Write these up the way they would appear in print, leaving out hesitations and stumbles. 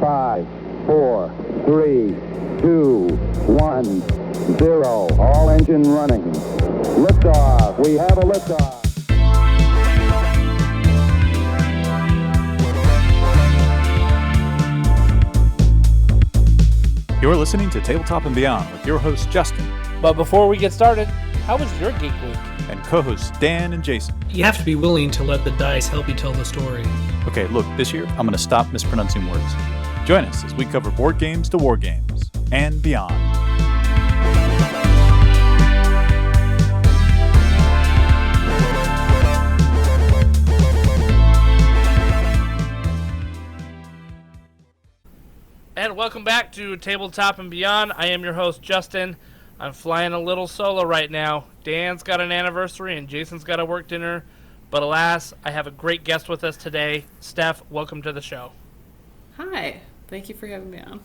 5, 4, 3, 2, 1, 0. All engine running. Liftoff. We have a liftoff. You're listening to Tabletop and Beyond with your host, Justin. But before we get started, how was your Geek Week? And co-hosts Dan and Jason. You have to be willing to let the dice help you tell the story. Okay, look, this year I'm going to stop mispronouncing words. Join us as we cover board games to war games and beyond. And welcome back to Tabletop and Beyond. I am your host, Justin. I'm flying a little solo right now. Dan's got an anniversary and Jason's got a work dinner. But alas, I have a great guest with us today. Steph, welcome to the show. Hi. Thank you for having me on.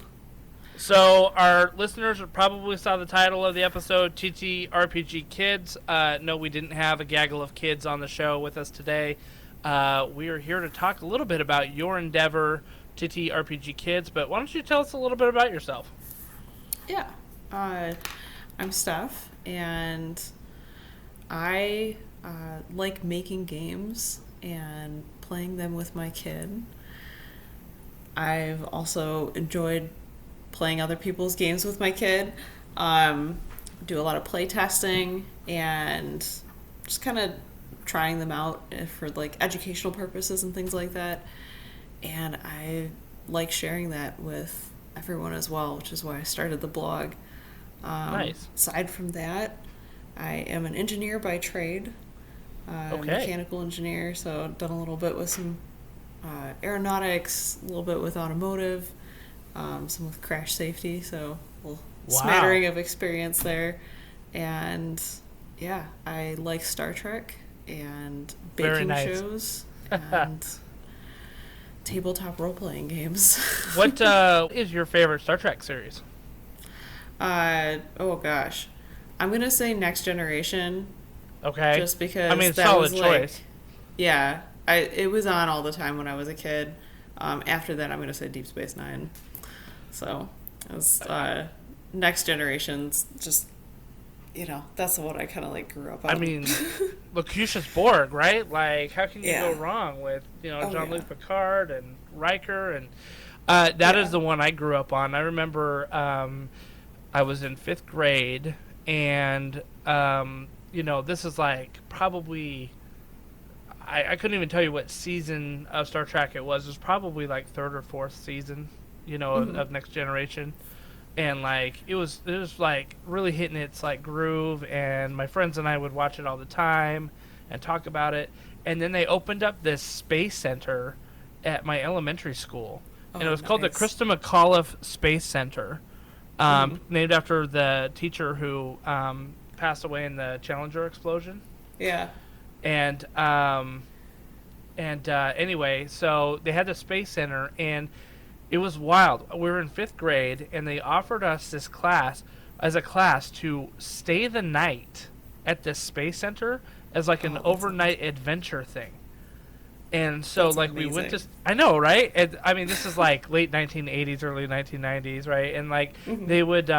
So our listeners probably saw the title of the episode, TTRPG Kids. No, we didn't have a gaggle of kids on the show with us today. We are here to talk a little bit about your endeavor, TTRPG Kids, but why don't you tell us a little bit about yourself? Yeah. I'm Steph, and I like making games and playing them with my kid. I've also enjoyed playing other people's games with my kid. Do a lot of play testing and just kind of trying them out for like educational purposes and things like that. And I like sharing that with everyone as well, which is why I started the blog. Nice. Aside from that, I am an engineer by trade, mechanical engineer, so I've done a little bit with some aeronautics, a little bit with automotive, some with crash safety, so a little smattering of experience there. And yeah, I like Star Trek and baking shows and tabletop role-playing games. What is your favorite Star Trek series? Oh gosh. I'm going to say Next Generation. Okay. Just because I mean, that solid was choice. Yeah. It was on all the time when I was a kid. After that, I'm going to say Deep Space Nine. So, it was, Next Generation's just, that's what I kind of like grew up on. I mean, Locutus Borg, right? Like, how can you go wrong with, Jean-Luc Picard and Riker? And that is the one I grew up on. I remember I was in 5th grade, and, this is like probably, I couldn't even tell you what season of Star Trek it was. It was probably like 3rd or 4th season, of Next Generation. And like it was like really hitting its like groove, and my friends and I would watch it all the time and talk about it. And then they opened up this space center at my elementary school, and it was called the Krista McAuliffe Space Center, named after the teacher who passed away in the Challenger explosion. Yeah. And anyway, so they had the space center, and it was wild. We were in 5th grade, and they offered us this class to stay the night at this space center as like an overnight adventure thing. And so that's like amazing. We went to, I know, right? And, I mean, this is like late 1980s, early 1990s, right? And like they would,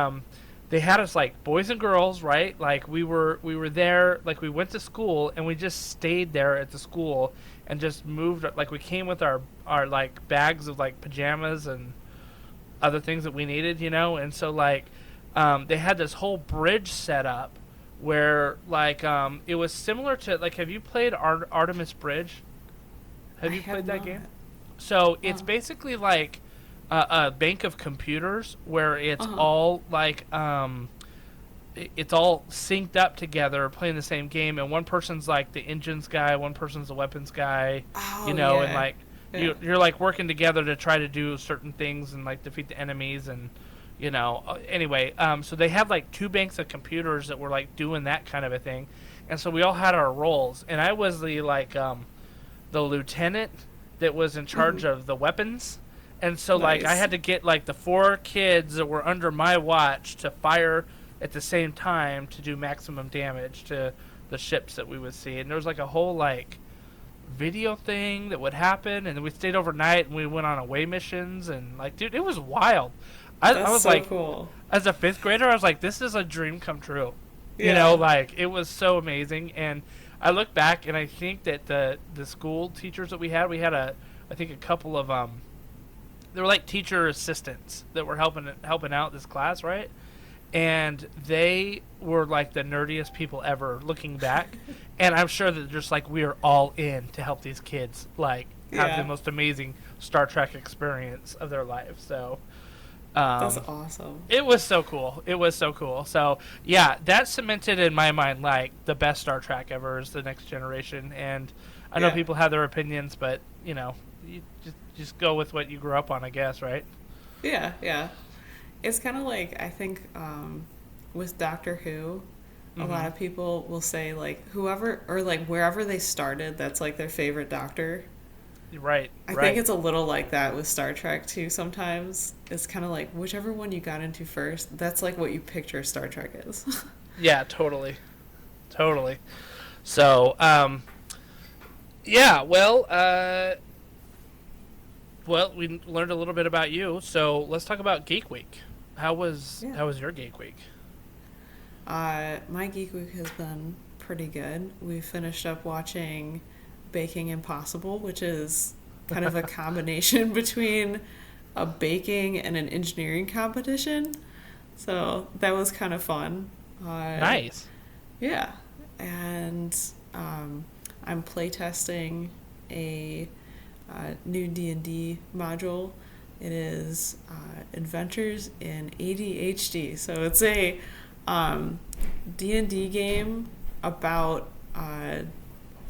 they had us like boys and girls, right? Like we were there, like we went to school, and we just stayed there at the school and just moved. Like we came with our like bags of like pajamas and other things that we needed, And so like they had this whole bridge set up where like it was similar to like, have you played Artemis Bridge? Have you played that game? So it's basically like a bank of computers where it's all like it's all synced up together, playing the same game, and one person's like the engines guy, one person's the weapons guy, and like you're like working together to try to do certain things and like defeat the enemies, and anyway, so they have like 2 banks of computers that were like doing that kind of a thing, and so we all had our roles, and I was the like the lieutenant that was in charge of the weapons. And so, like, I had to get, like, the 4 kids that were under my watch to fire at the same time to do maximum damage to the ships that we would see. And there was, like, a whole, like, video thing that would happen, and then we stayed overnight and we went on away missions, and like, dude, it was wild. I was so like, cool. As a 5th grader, I was like, this is a dream come true. Yeah. You know, like, it was so amazing. And I look back and I think that the school teachers that we had I think a couple of they were like teacher assistants that were helping out this class, right? And they were like the nerdiest people ever looking back. And I'm sure that just like we are all in to help these kids like have the most amazing Star Trek experience of their life. So that's awesome. It was so cool. So yeah, that cemented in my mind like the best Star Trek ever is the Next Generation. And I know people have their opinions, but you know, you just go with what you grew up on, I guess, right? Yeah. It's kind of like, I think with Doctor Who, a lot of people will say like whoever or like wherever they started, that's like their favorite Doctor. Right. I think it's a little like that with Star Trek too sometimes. It's kind of like whichever one you got into first, that's like what you picture Star Trek is. Yeah, totally. So, yeah, well, we learned a little bit about you. So let's talk about Geek Week. How was your Geek Week? My Geek Week has been pretty good. We finished up watching Baking Impossible, which is kind of a combination between a baking and an engineering competition. So that was kind of fun. Nice. Yeah. And I'm playtesting a new D&D module. It is Adventures in ADHD. So it's a D&D game about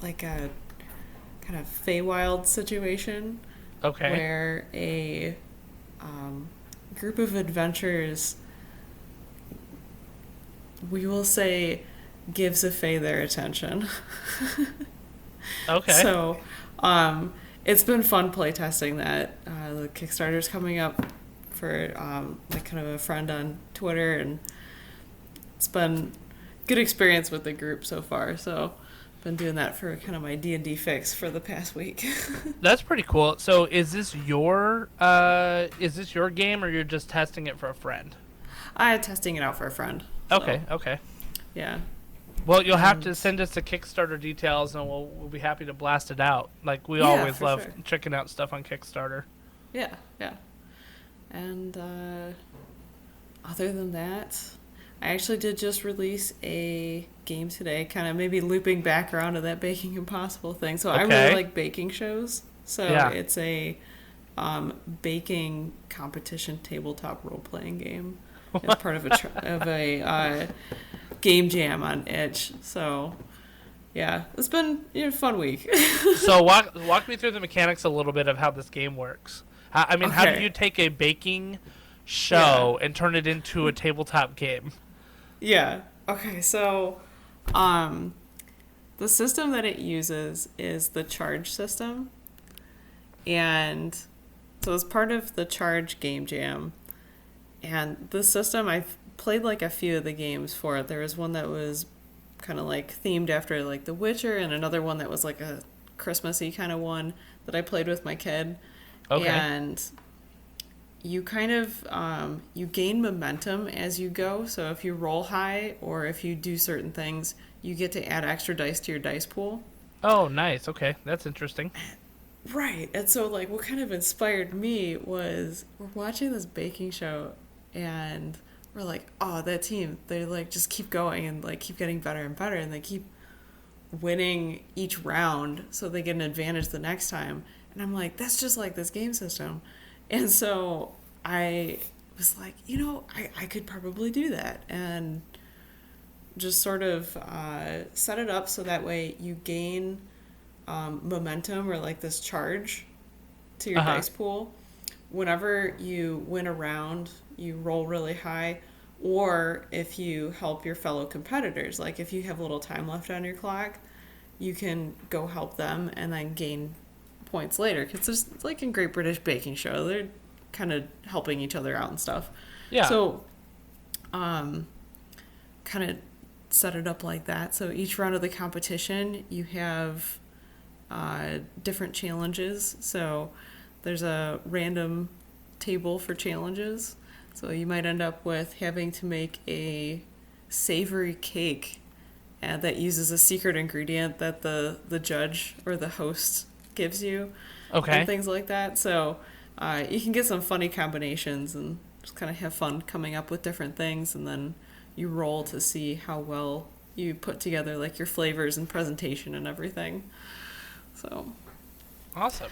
like a kind of Feywild situation. Okay. Where a group of adventurers, we will say, gives a Fey their attention. Okay. So it's been fun playtesting that. The Kickstarter's coming up for like kind of a friend on Twitter, and it's been good experience with the group so far. So been doing that for kind of my D&D fix for the past week. That's pretty cool. So is this your game, or you're just testing it for a friend? I'm testing it out for a friend. So, Okay. Yeah. Well, you'll have to send us the Kickstarter details, and we'll be happy to blast it out. Like we always love checking out stuff on Kickstarter. Yeah. And other than that, I actually did just release a game today, kind of maybe looping back around to that Baking Impossible thing. So I really like baking shows. So it's a baking competition tabletop role-playing game. It's part of a game jam on Itch. So yeah, it's been a fun week. So walk me through the mechanics a little bit of how this game works. How do you take a baking show and turn it into a tabletop game? Yeah. Okay, so the system that it uses is the charge system. And so it's part of the charge game jam. And the system, I've played like a few of the games for it. There was one that was kind of like themed after like The Witcher, and another one that was like a Christmassy kind of one that I played with my kid. Okay. And you kind of you gain momentum as you go. So if you roll high or if you do certain things, you get to add extra dice to your dice pool. Oh, nice. Okay, that's interesting. Right. And so like what kind of inspired me was we're watching this baking show, and we're like, oh, that team, they like just keep going and like keep getting better and better, and they keep winning each round so they get an advantage the next time. And I'm like, that's just like this game system. And so I was like, I could probably do that, and just sort of set it up so that way you gain momentum or like this charge to your dice pool. Whenever you win a round, you roll really high, or if you help your fellow competitors, like if you have a little time left on your clock, you can go help them and then gain points later, because there's like in Great British Baking Show, they're kind of helping each other out and stuff. Yeah. So kind of set it up like that. So each round of the competition, you have different challenges. So there's a random table for challenges. So you might end up with having to make a savory cake that uses a secret ingredient that the judge or the host gives you. Okay. And things like that. So you can get some funny combinations and just kind of have fun coming up with different things, and then you roll to see how well you put together like your flavors and presentation and everything. So awesome.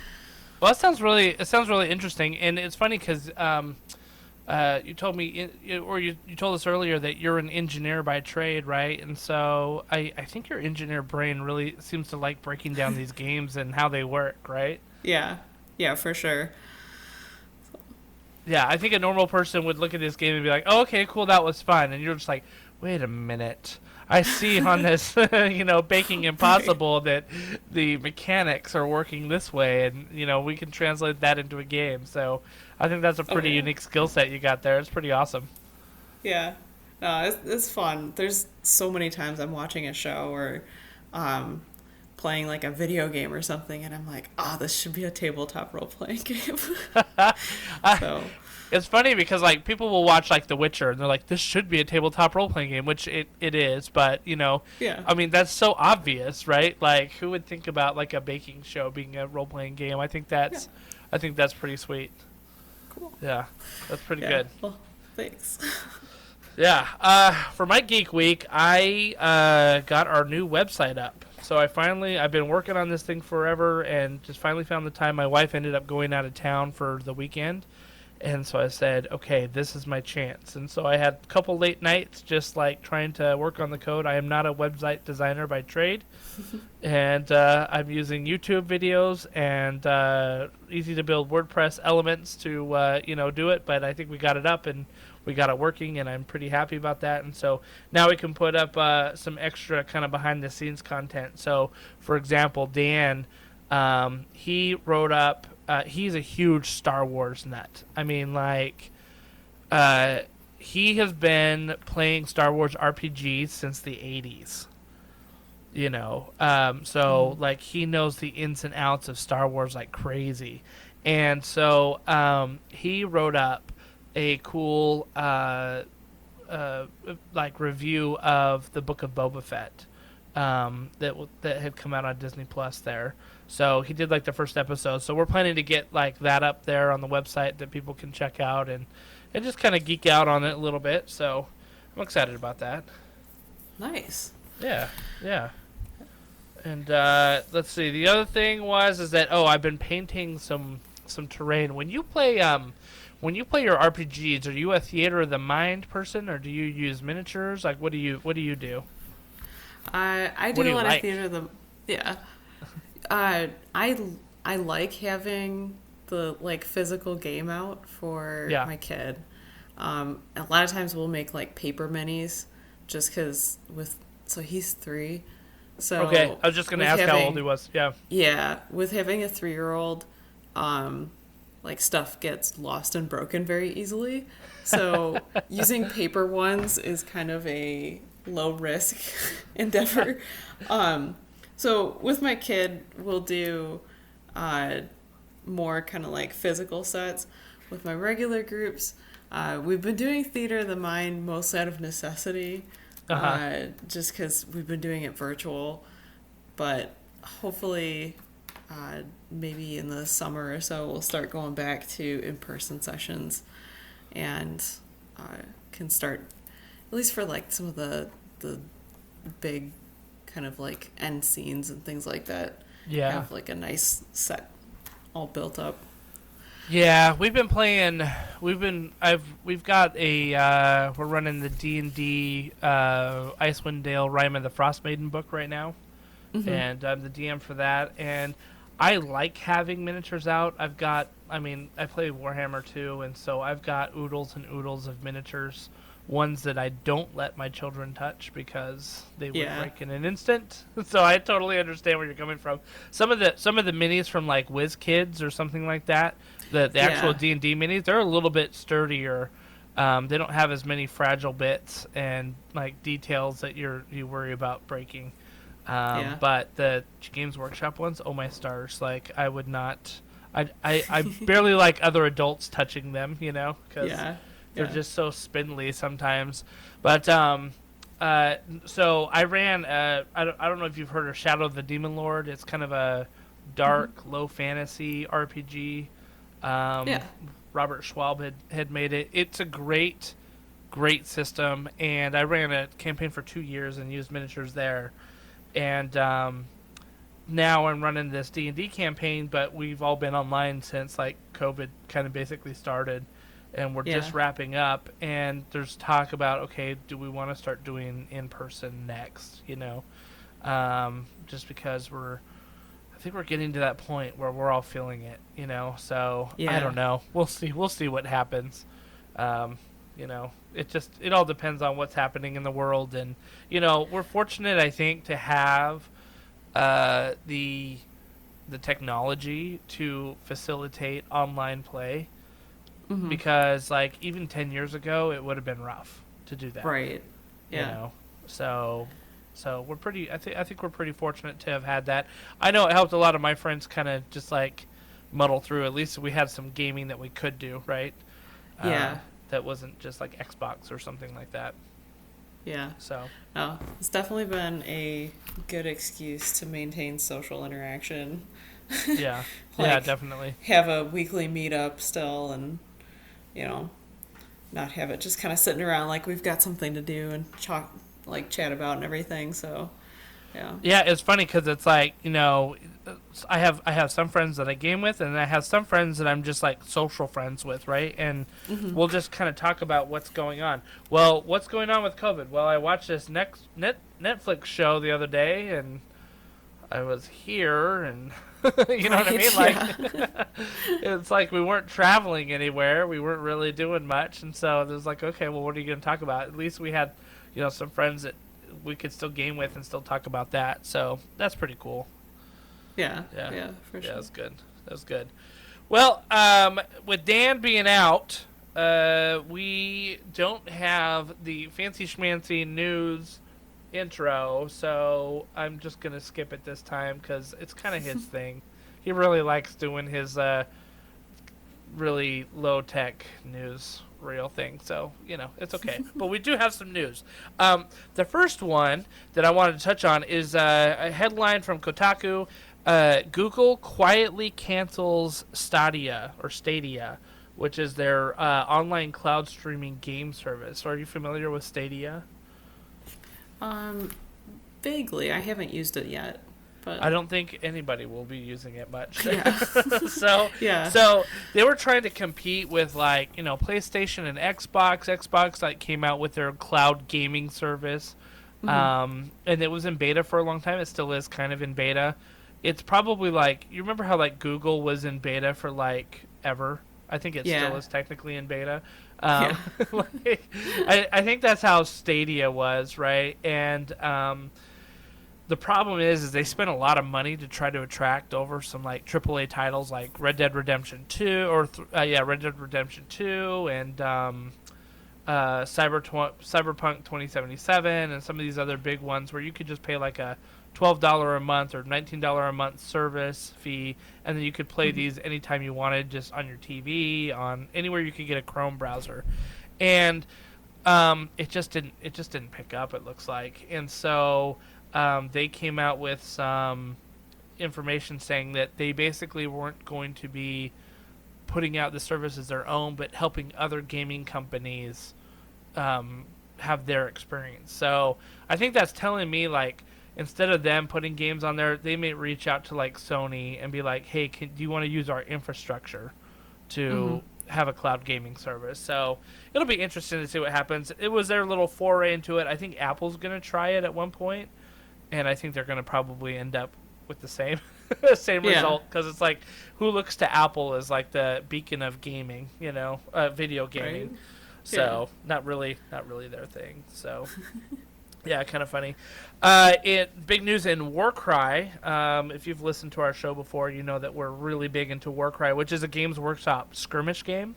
Well, it sounds really interesting, and it's funny because you told me, you told us earlier that you're an engineer by trade, right? And so I think your engineer brain really seems to like breaking down these games and how they work, right? Yeah, for sure. Yeah, I think a normal person would look at this game and be like, "Oh, okay, cool, that was fun," and you're just like, "Wait a minute, I see on this, Baking Impossible that the mechanics are working this way, and we can translate that into a game." So I think that's a pretty unique skill set you got there. It's pretty awesome. Yeah, no, it's fun. There's so many times I'm watching a show or playing like a video game or something, and I'm like, this should be a tabletop role-playing game. So it's funny because like people will watch like The Witcher and they're like, this should be a tabletop role-playing game, which it is, but yeah. I mean, that's so obvious, right? Like, who would think about like a baking show being a role-playing game? I think that's pretty sweet. Cool. Yeah, that's pretty good. Well, thanks. Yeah. For my Geek Week, I got our new website up. So I've been working on this thing forever and just finally found the time. My wife ended up going out of town for the weekend. And so I said, okay, this is my chance. And so I had a couple late nights just like trying to work on the code. I am not a website designer by trade. And I'm using YouTube videos and easy to build WordPress elements to, do it. But I think we got it up and we got it working, and I'm pretty happy about that. And so now we can put up some extra kind of behind-the-scenes content. So, for example, Dan, he wrote up, he's a huge Star Wars nut. I mean, like, he has been playing Star Wars RPGs since the 80s. Like, he knows the ins and outs of Star Wars like crazy. And so he wrote up a cool review of the Book of Boba Fett that had come out on Disney Plus there. So he did like the first episode. So we're planning to get like that up there on the website that people can check out and just kind of geek out on it a little bit. So I'm excited about that. Nice. Yeah. And let's see. The other thing is that I've been painting some terrain. When you play your RPGs, are you a theater of the mind person, or do you use miniatures? Like, what do you do? I do a lot of theater of the I like having the like physical game out for my kid. A lot of times we'll make like paper minis, just because he's 3. So okay, I was just gonna ask how old he was. Yeah, with having a 3-year-old, like stuff gets lost and broken very easily. So using paper ones is kind of a low risk endeavor. So with my kid, we'll do more kind of like physical sets. With my regular groups, we've been doing theater of the mind mostly out of necessity, just because we've been doing it virtual. But hopefully maybe in the summer or so we'll start going back to in-person sessions and can start, at least for like some of the big kind of like end scenes and things like that, have like a nice set all built up. Yeah, we've been playing. We've got a. We're running the D&D Icewind Dale Rime of the Frost Maiden book right now, and I'm the DM for that. And I like having miniatures out. I play Warhammer too, and so I've got oodles and oodles of miniatures. Ones that I don't let my children touch because they would break in an instant. So I totally understand where you're coming from. Some of the minis from like Whiz Kids or something like that, the actual D&D minis, they're a little bit sturdier. They don't have as many fragile bits and like details that you worry about breaking. But the Games Workshop ones, oh my stars! Like I would not. I barely like other adults touching them, because they're just so spindly sometimes. But so I ran. I don't know if you've heard of Shadow of the Demon Lord. It's kind of a dark, low fantasy RPG. Robert Schwab had made it. It's a great system, and I ran a campaign for 2 years and used miniatures there. And now I'm running this D&D campaign, but we've all been online since like COVID kind of basically started, and we're just wrapping up. And there's talk about, okay, do we want to start doing in person next? Just because I think we're getting to that point where we're all feeling it. So I don't know. We'll see. We'll see what happens. It all depends on what's happening in the world, and we're fortunate, I think, to have the technology to facilitate online play, because like even 10 years ago it would have been rough to do that, right? So we're pretty, I think we're pretty fortunate to have had that. I know it helped a lot of my friends kind of just like muddle through. At least we had some gaming that we could do, right? That wasn't just like Xbox or something like that. Yeah. So. No, it's definitely been a good excuse to maintain social interaction. Yeah. Yeah, definitely. Have a weekly meetup still, and not have it just kind of sitting around like we've got something to do and chat about and everything. So. Yeah. Yeah, it's funny because it's like, I have some friends that I game with, and I have some friends that I'm just like social friends with, right? And we'll just kind of talk about what's going on. Well, what's going on with COVID? Well, I watched this Netflix show the other day, and I was here, and you know what I mean? Like, it's like we weren't traveling anywhere. We weren't really doing much, and so there's like, okay, well, what are you going to talk about? At least we had, some friends that we could still game with and still talk about that. So that's pretty cool. Yeah, for sure. Yeah, that's good. Well, with Dan being out, we don't have the fancy schmancy news intro, so I'm just going to skip it this time because it's kind of his thing. He really likes doing his really low-tech news real thing, so it's okay. But we do have some news. The first one that I wanted to touch on is a headline from Kotaku. Google quietly cancels Stadia, which is their online cloud streaming game service. Are you familiar with Stadia? Vaguely. I haven't used it yet. But I don't think anybody will be using it much. Yeah. So they were trying to compete with PlayStation and Xbox. Xbox came out with their cloud gaming service, and it was in beta for a long time. It still is kind of in beta. It's probably you remember how Google was in beta for ever. I think it still is technically in beta. I think that's how Stadia was, right? And the problem is they spent a lot of money to try to attract over some AAA titles like Red Dead Redemption 2 Red Dead Redemption 2 and Cyberpunk 2077 and some of these other big ones where you could just pay a $12 a month or $19 a month service fee, and then you could play these anytime you wanted, just on your TV, on anywhere you could get a Chrome browser, and it just didn't pick up. It looks like, and so they came out with some information saying that they basically weren't going to be putting out the service as their own, but helping other gaming companies have their experience. So I think that's telling me instead of them putting games on there, they may reach out to Sony and be like, hey, do you want to use our infrastructure to have a cloud gaming service? So it'll be interesting to see what happens. It was their little foray into it. I think Apple's going to try it at one point, and I think they're going to probably end up with the same result, because it's who looks to Apple as the beacon of gaming, video gaming. Right? So not really their thing. So yeah, kind of funny. Big news in Warcry. If you've listened to our show before, you know that we're really big into Warcry, which is a Games Workshop skirmish game.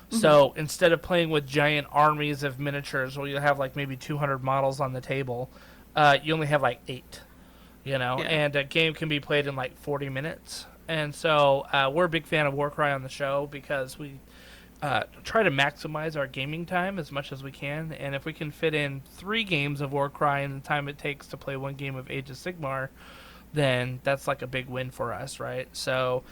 So instead of playing with giant armies of miniatures where you have maybe 200 models on the table, you only have 8. and a game can be played in like 40 minutes. And so we're a big fan of Warcry on the show because we try to maximize our gaming time as much as we can. And if we can fit in 3 games of Warcry in the time it takes to play 1 game of Age of Sigmar, then that's like a big win for us, right? So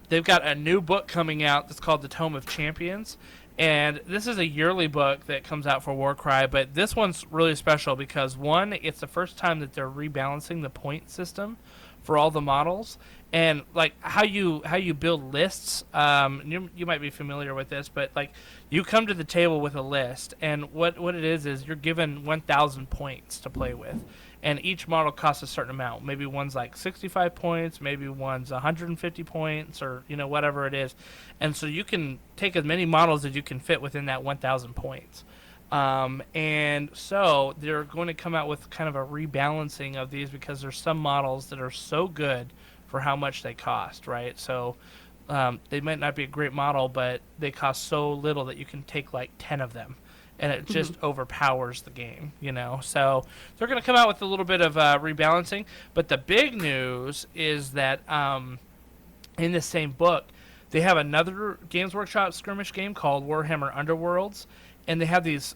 they've got a new book coming out that's called the Tome of Champions. And this is a yearly book that comes out for Warcry, but this one's really special because, one, it's the first time that they're rebalancing the point system for all the models. And like how you build lists, you might be familiar with this, but like you come to the table with a list, and what it is you're given 1,000 points to play with, and each model costs a certain amount. Maybe one's like 65 points, maybe one's 150 points, or whatever it is. And so you can take as many models as you can fit within that 1,000 points. And so they're going to come out with kind of a rebalancing of these because there's some models that are so good for how much they cost, right? So they might not be a great model, but they cost so little that you can take like 10 of them, and it just overpowers the game, So they're going to come out with a little bit of rebalancing. But the big news is that in the same book, they have another Games Workshop skirmish game called Warhammer Underworlds, and they have these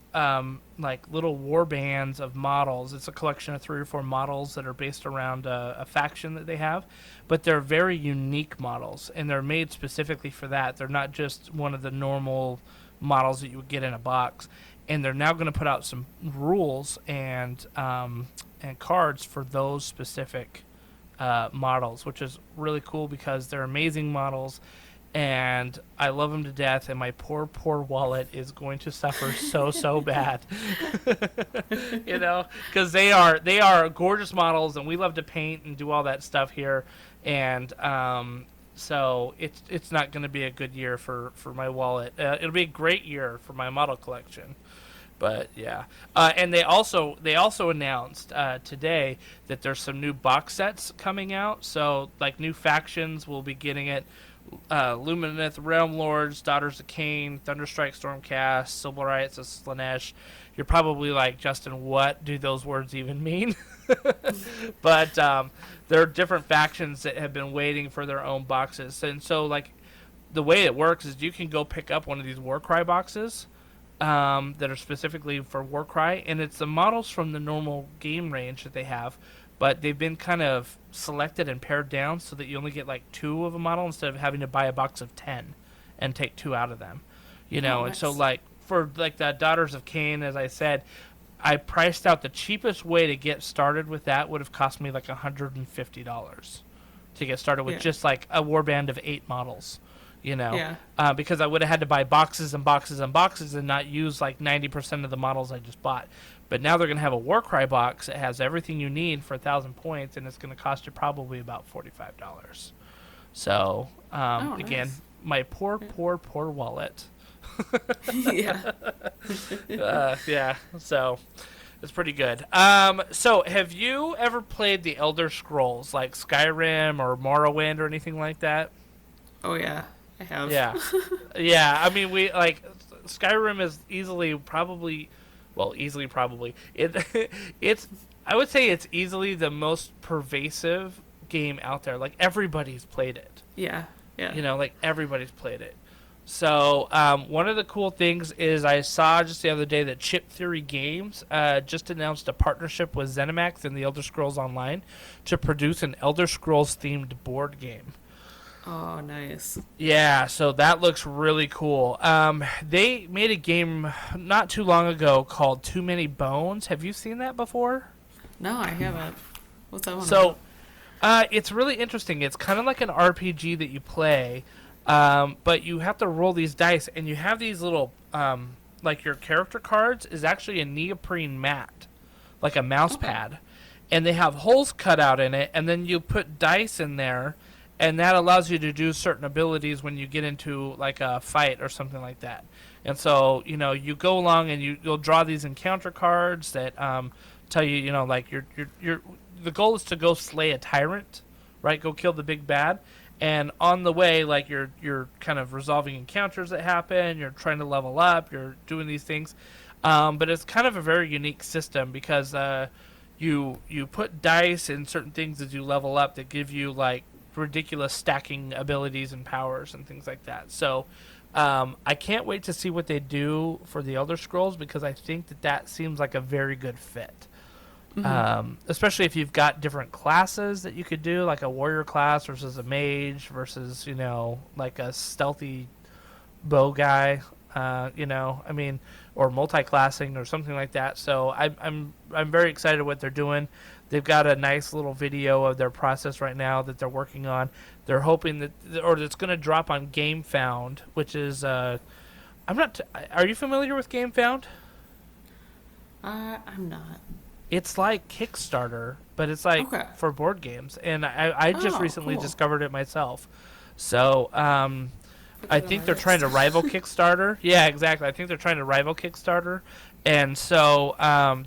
like little war bands of models. It's a collection of 3 or 4 models that are based around a faction that they have, but they're very unique models, and they're made specifically for that. They're not just one of the normal models that you would get in a box. And they're now going to put out some rules and cards for those specific models, which is really cool because they're amazing models, and I love them to death. And my poor wallet is going to suffer so bad, because they are gorgeous models, and we love to paint and do all that stuff here, and so it's not going to be a good year for my wallet. It'll be a great year for my model collection. But yeah, and they also announced today that there's some new box sets coming out. So like new factions will be getting it: Lumineth, Realm Lords, Daughters of Cain, Thunderstrike, Stormcast, Silver Rights of Slanesh. You're probably like, Justin, what do those words even mean? But there are different factions that have been waiting for their own boxes, and so like the way it works is you can go pick up one of these Warcry boxes. That are specifically for Warcry, and it's the models from the normal game range that they have, but they've been kind of selected and pared down so that you only get like 2 of a model instead of having to buy a box of 10 and take 2 out of them, And so like for like the Daughters of Cain, as I said, I priced out the cheapest way to get started with that would have cost me like $150 to get started with just like a warband of 8 models. Because I would have had to buy boxes and boxes and boxes and not use like 90% of the models I just bought. But now they're going to have a Warcry box that has everything you need for 1,000 points, and it's going to cost you probably about $45. So, again, my poor wallet. So it's pretty good. So have you ever played the Elder Scrolls, like Skyrim or Morrowind or anything like that? Oh, yeah. I have. Yeah. I mean, we like Skyrim is easily probably. It's I would say it's easily the most pervasive game out there. Like everybody's played it. Yeah. Like everybody's played it. So one of the cool things is I saw just the other day that Chip Theory Games just announced a partnership with ZeniMax and the Elder Scrolls Online to produce an Elder Scrolls themed board game. Oh, nice. Yeah, so that looks really cool. They made a game not too long ago called Too Many Bones. Have you seen that before? No, I haven't. What's that one about? It's really interesting. It's kind of like an RPG that you play, but you have to roll these dice, and you have these little, like your character cards is actually a neoprene mat, like a mouse pad, and they have holes cut out in it, and then you put dice in there, and that allows you to do certain abilities when you get into like a fight or something like that. And so, you go along and you'll draw these encounter cards that tell you, like the goal is to go slay a tyrant, right? Go kill the big bad. And on the way, like you're kind of resolving encounters that happen. You're trying to level up. You're doing these things. But it's kind of a very unique system because you put dice in certain things as you level up that give you like ridiculous stacking abilities and powers and things like that. So I can't wait to see what they do for the Elder Scrolls, because I think that seems like a very good fit. Especially if you've got different classes that you could do, like a warrior class versus a mage versus, like a stealthy bow guy, or multi-classing or something like that. So I'm very excited what they're doing. They've got a nice little video of their process right now that they're working on. They're hoping that, or it's going to drop on GameFound, which is are you familiar with GameFound? I'm not. It's like Kickstarter, but it's like for board games, and I just recently discovered it myself. So I think they're trying to rival Kickstarter. Yeah, exactly. I think they're trying to rival Kickstarter, and so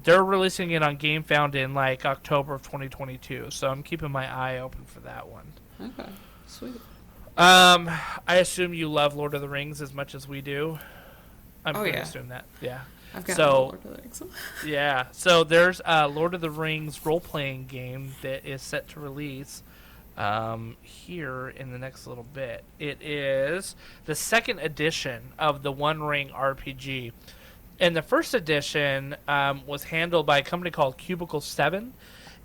they're releasing it on GameFound in like October of 2022. So I'm keeping my eye open for that one. Okay, sweet. I assume you love Lord of the Rings as much as we do. I'm going to assume that. Yeah. I've got Lord of the Rings. Yeah. So there's a Lord of the Rings role-playing game that is set to release here in the next little bit. It is the second edition of the One Ring RPG. And the first edition was handled by a company called Cubicle 7.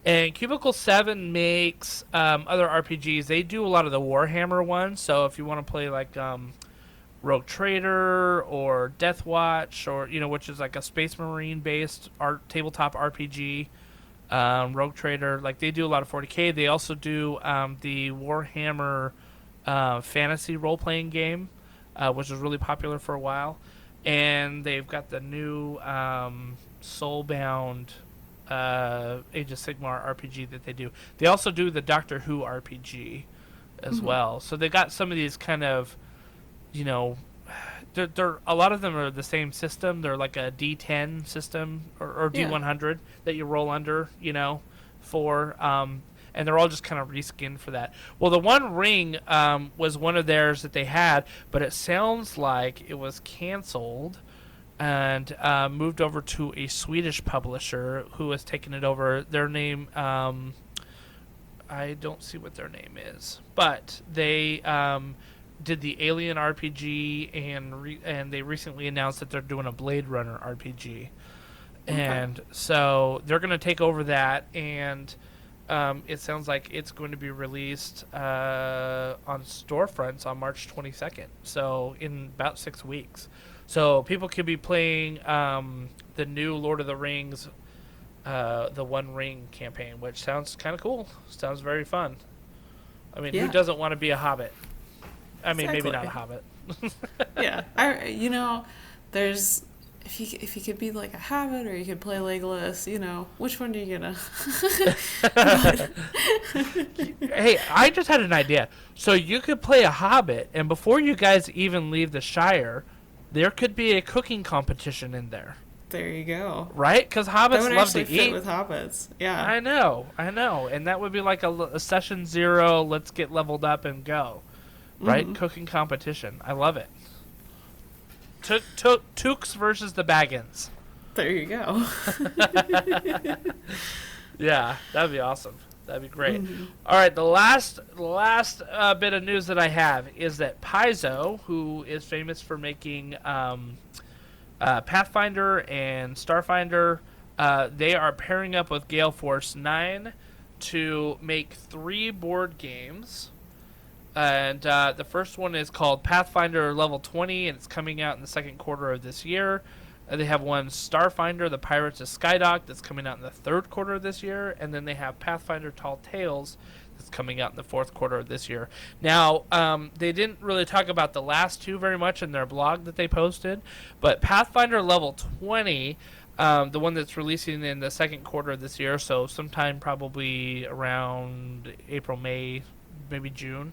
And Cubicle 7 makes other RPGs. They do a lot of the Warhammer ones. So if you want to play like Rogue Trader or Death Watch, or which is like a Space Marine based tabletop RPG, Rogue Trader, like they do a lot of 40K. They also do the Warhammer fantasy role playing game, which was really popular for a while, and they've got the new Soulbound Age of Sigmar RPG that they do. They also do the Doctor Who RPG as well. So they got some of these kind of they're a lot of them are the same system. They're like a D10 system or D100 that you roll under, for and they're all just kind of reskinned for that. Well, the One Ring was one of theirs that they had, but it sounds like it was canceled and moved over to a Swedish publisher who has taken it over. Their name, I don't see what their name is, but they did the Alien RPG, and they recently announced that they're doing a Blade Runner RPG. And so they're going to take over that, and it sounds like it's going to be released on storefronts on March 22nd, so in about 6 weeks. So people could be playing the new Lord of the Rings, the One Ring campaign, which sounds kind of cool. Sounds very fun. I mean, who doesn't want to be a hobbit? I mean, maybe not a hobbit. Yeah, there's if you could be like a hobbit or you could play Legolas, which one are you gonna? Hey, I just had an idea. So you could play a hobbit, and before you guys even leave the Shire, there could be a cooking competition in there. There you go. Right? Because hobbits love to eat. Fit with hobbits. Yeah. I know, and that would be like a session 0. Let's get leveled up and go. Right? Cooking competition. I love it. Tooks versus the Baggins. There you go. Yeah, that'd be awesome. That'd be great. All right, the last bit of news that I have is that Paizo, who is famous for making Pathfinder and Starfinder, they are pairing up with Gale Force 9 to make 3 board games. And the first one is called Pathfinder Level 20, and it's coming out in the second quarter of this year. They have one Starfinder, The Pirates of Skydock, that's coming out in the third quarter of this year. And then they have Pathfinder Tall Tales that's coming out in the fourth quarter of this year. Now, they didn't really talk about the last 2 very much in their blog that they posted, but Pathfinder Level 20, the one that's releasing in the second quarter of this year, so sometime probably around April, May, maybe June.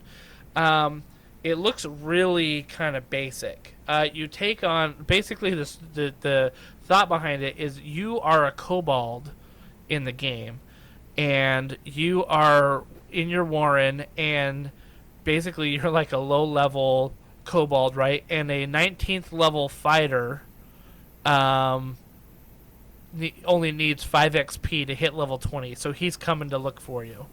It looks really kind of basic. You take on basically the thought behind it is you are a kobold in the game, and you are in your warren, and basically you're like a low level kobold, right? And a 19th level fighter only needs 5 XP to hit level 20, so he's coming to look for you.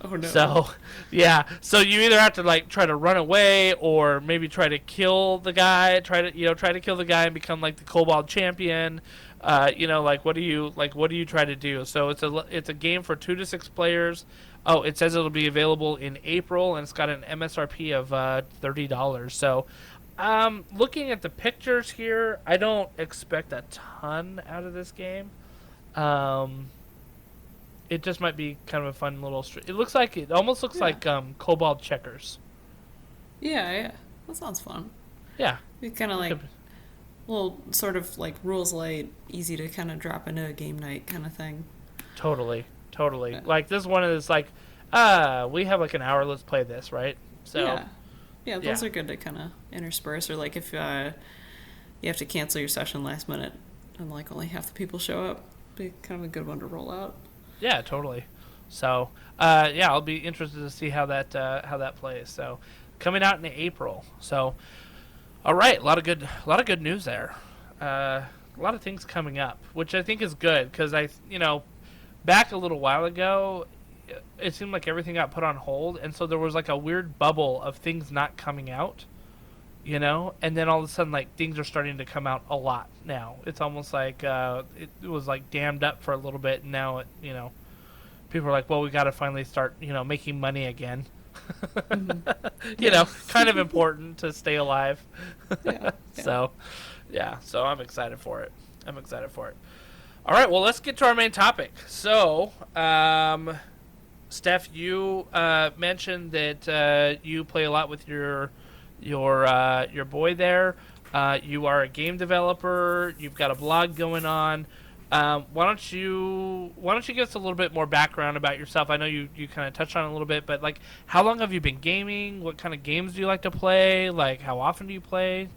Oh no. So, yeah. So you either have to like try to run away, or maybe try to kill the guy. Try to kill the guy and become like the Kobold champion. Like what do you try to do? So it's a game for 2 to 6 players. Oh, it says it'll be available in April, and it's got an MSRP of $30. So, looking at the pictures here, I don't expect a ton out of this game. It just might be kind of a fun little. It almost looks like Kobold checkers. Yeah. That sounds fun. Yeah. It's kind of like little sort of like rules light, easy to kind of drop into a game night kind of thing. Totally. Yeah. Like this one is like, we have like an hour. Let's play this, right? So. Yeah. Those are good to kind of intersperse, or like if you have to cancel your session last minute and like only half the people show up, be kind of a good one to roll out. Yeah, totally. So, I'll be interested to see how that plays. So, coming out in April. So, all right, a lot of good news there. A lot of things coming up, which I think is good because back a little while ago, it seemed like everything got put on hold, and so there was like a weird bubble of things not coming out. And then all of a sudden, like, things are starting to come out a lot now. It's almost like it was like dammed up for a little bit, and now people are like, well, we got to finally start making money again. Kind of important to stay alive. Yeah. So I'm excited for it. All right, well, let's get to our main topic. So, Steph, you mentioned that you play a lot with your boy there. You are a game developer. You've got a blog going on. Why don't you give us a little bit more background about yourself? I know you kind of touched on it a little bit, but like, how long have you been gaming? What kind of games do you like to play? Like, how often do you play?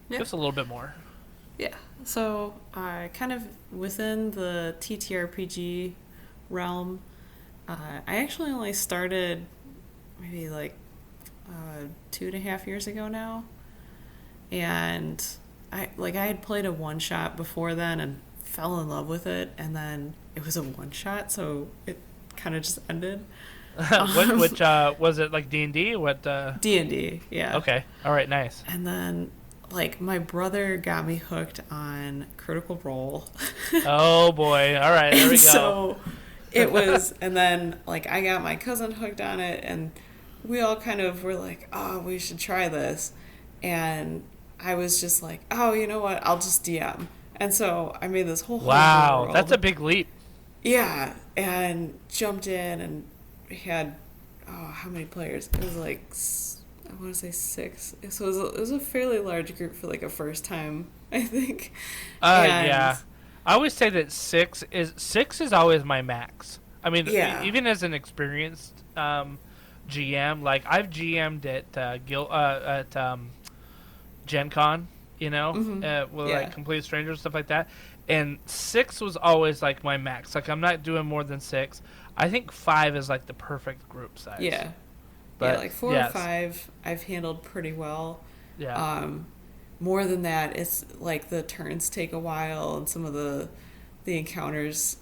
Give us a little bit more. Yeah. So, kind of within the TTRPG realm, I actually only started maybe like 2.5 years ago now, and I had played a one shot before then and fell in love with it, and then it was a one shot, so it kind of just ended. Which was it, like D&D? What D&D, yeah. Okay, all right, nice. And then like my brother got me hooked on Critical Role. Oh boy, all right, there we go. So it was, and then like I got my cousin hooked on it, and we all kind of were like, oh, we should try this. And I was just like, oh, you know what? I'll just DM. And so I made this whole wow, that's a big leap. Yeah, and jumped in, and we had, how many players? It was like, I want to say 6. So it was a fairly large group for like a first time, I think. Yeah. I always say that 6 is always my max. I mean, even as an experienced GM, like I've GM'd at Gen Con, with like complete strangers, stuff like that, and 6 was always like my max. Like I'm not doing more than 6. I think 5 is like the perfect group size. Yeah, but like 4 or 5 I've handled pretty well. Yeah. More than that, it's like the turns take a while, and some of the encounters,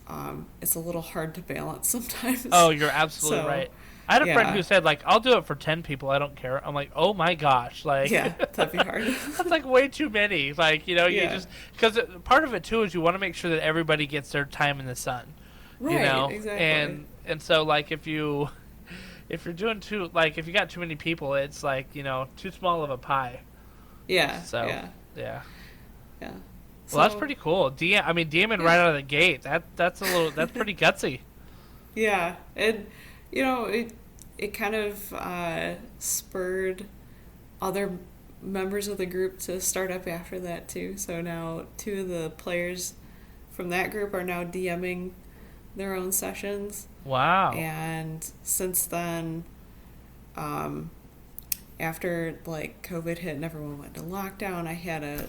it's a little hard to balance sometimes. Oh, you're absolutely right. I had a friend who said, like, I'll do it for 10 people. I don't care. I'm like, oh, my gosh. Like, yeah, that'd be hard. That's, like, way too many. Like, you just... Because part of it, too, is you want to make sure that everybody gets their time in the sun. Right, exactly. And so, like, if you're doing too... Like, if you got too many people, it's, like, too small of a pie. Yeah, so, yeah. Well, that's pretty cool. DMing right out of the gate. That's pretty gutsy. Yeah, and... it kind of spurred other members of the group to start up after that too. So now 2 of the players from that group are now DMing their own sessions. Wow. And since then, after like COVID hit and everyone went to lockdown, I had a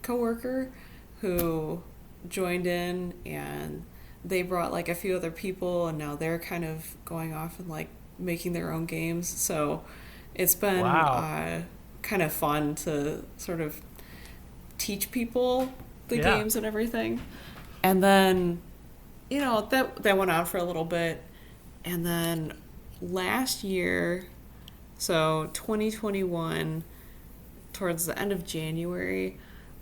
coworker who joined in, and they brought like a few other people, and now they're kind of going off and like making their own games. So it's been kind of fun to sort of teach people the games and everything. And then, that went on for a little bit. And then last year, so 2021, towards the end of January,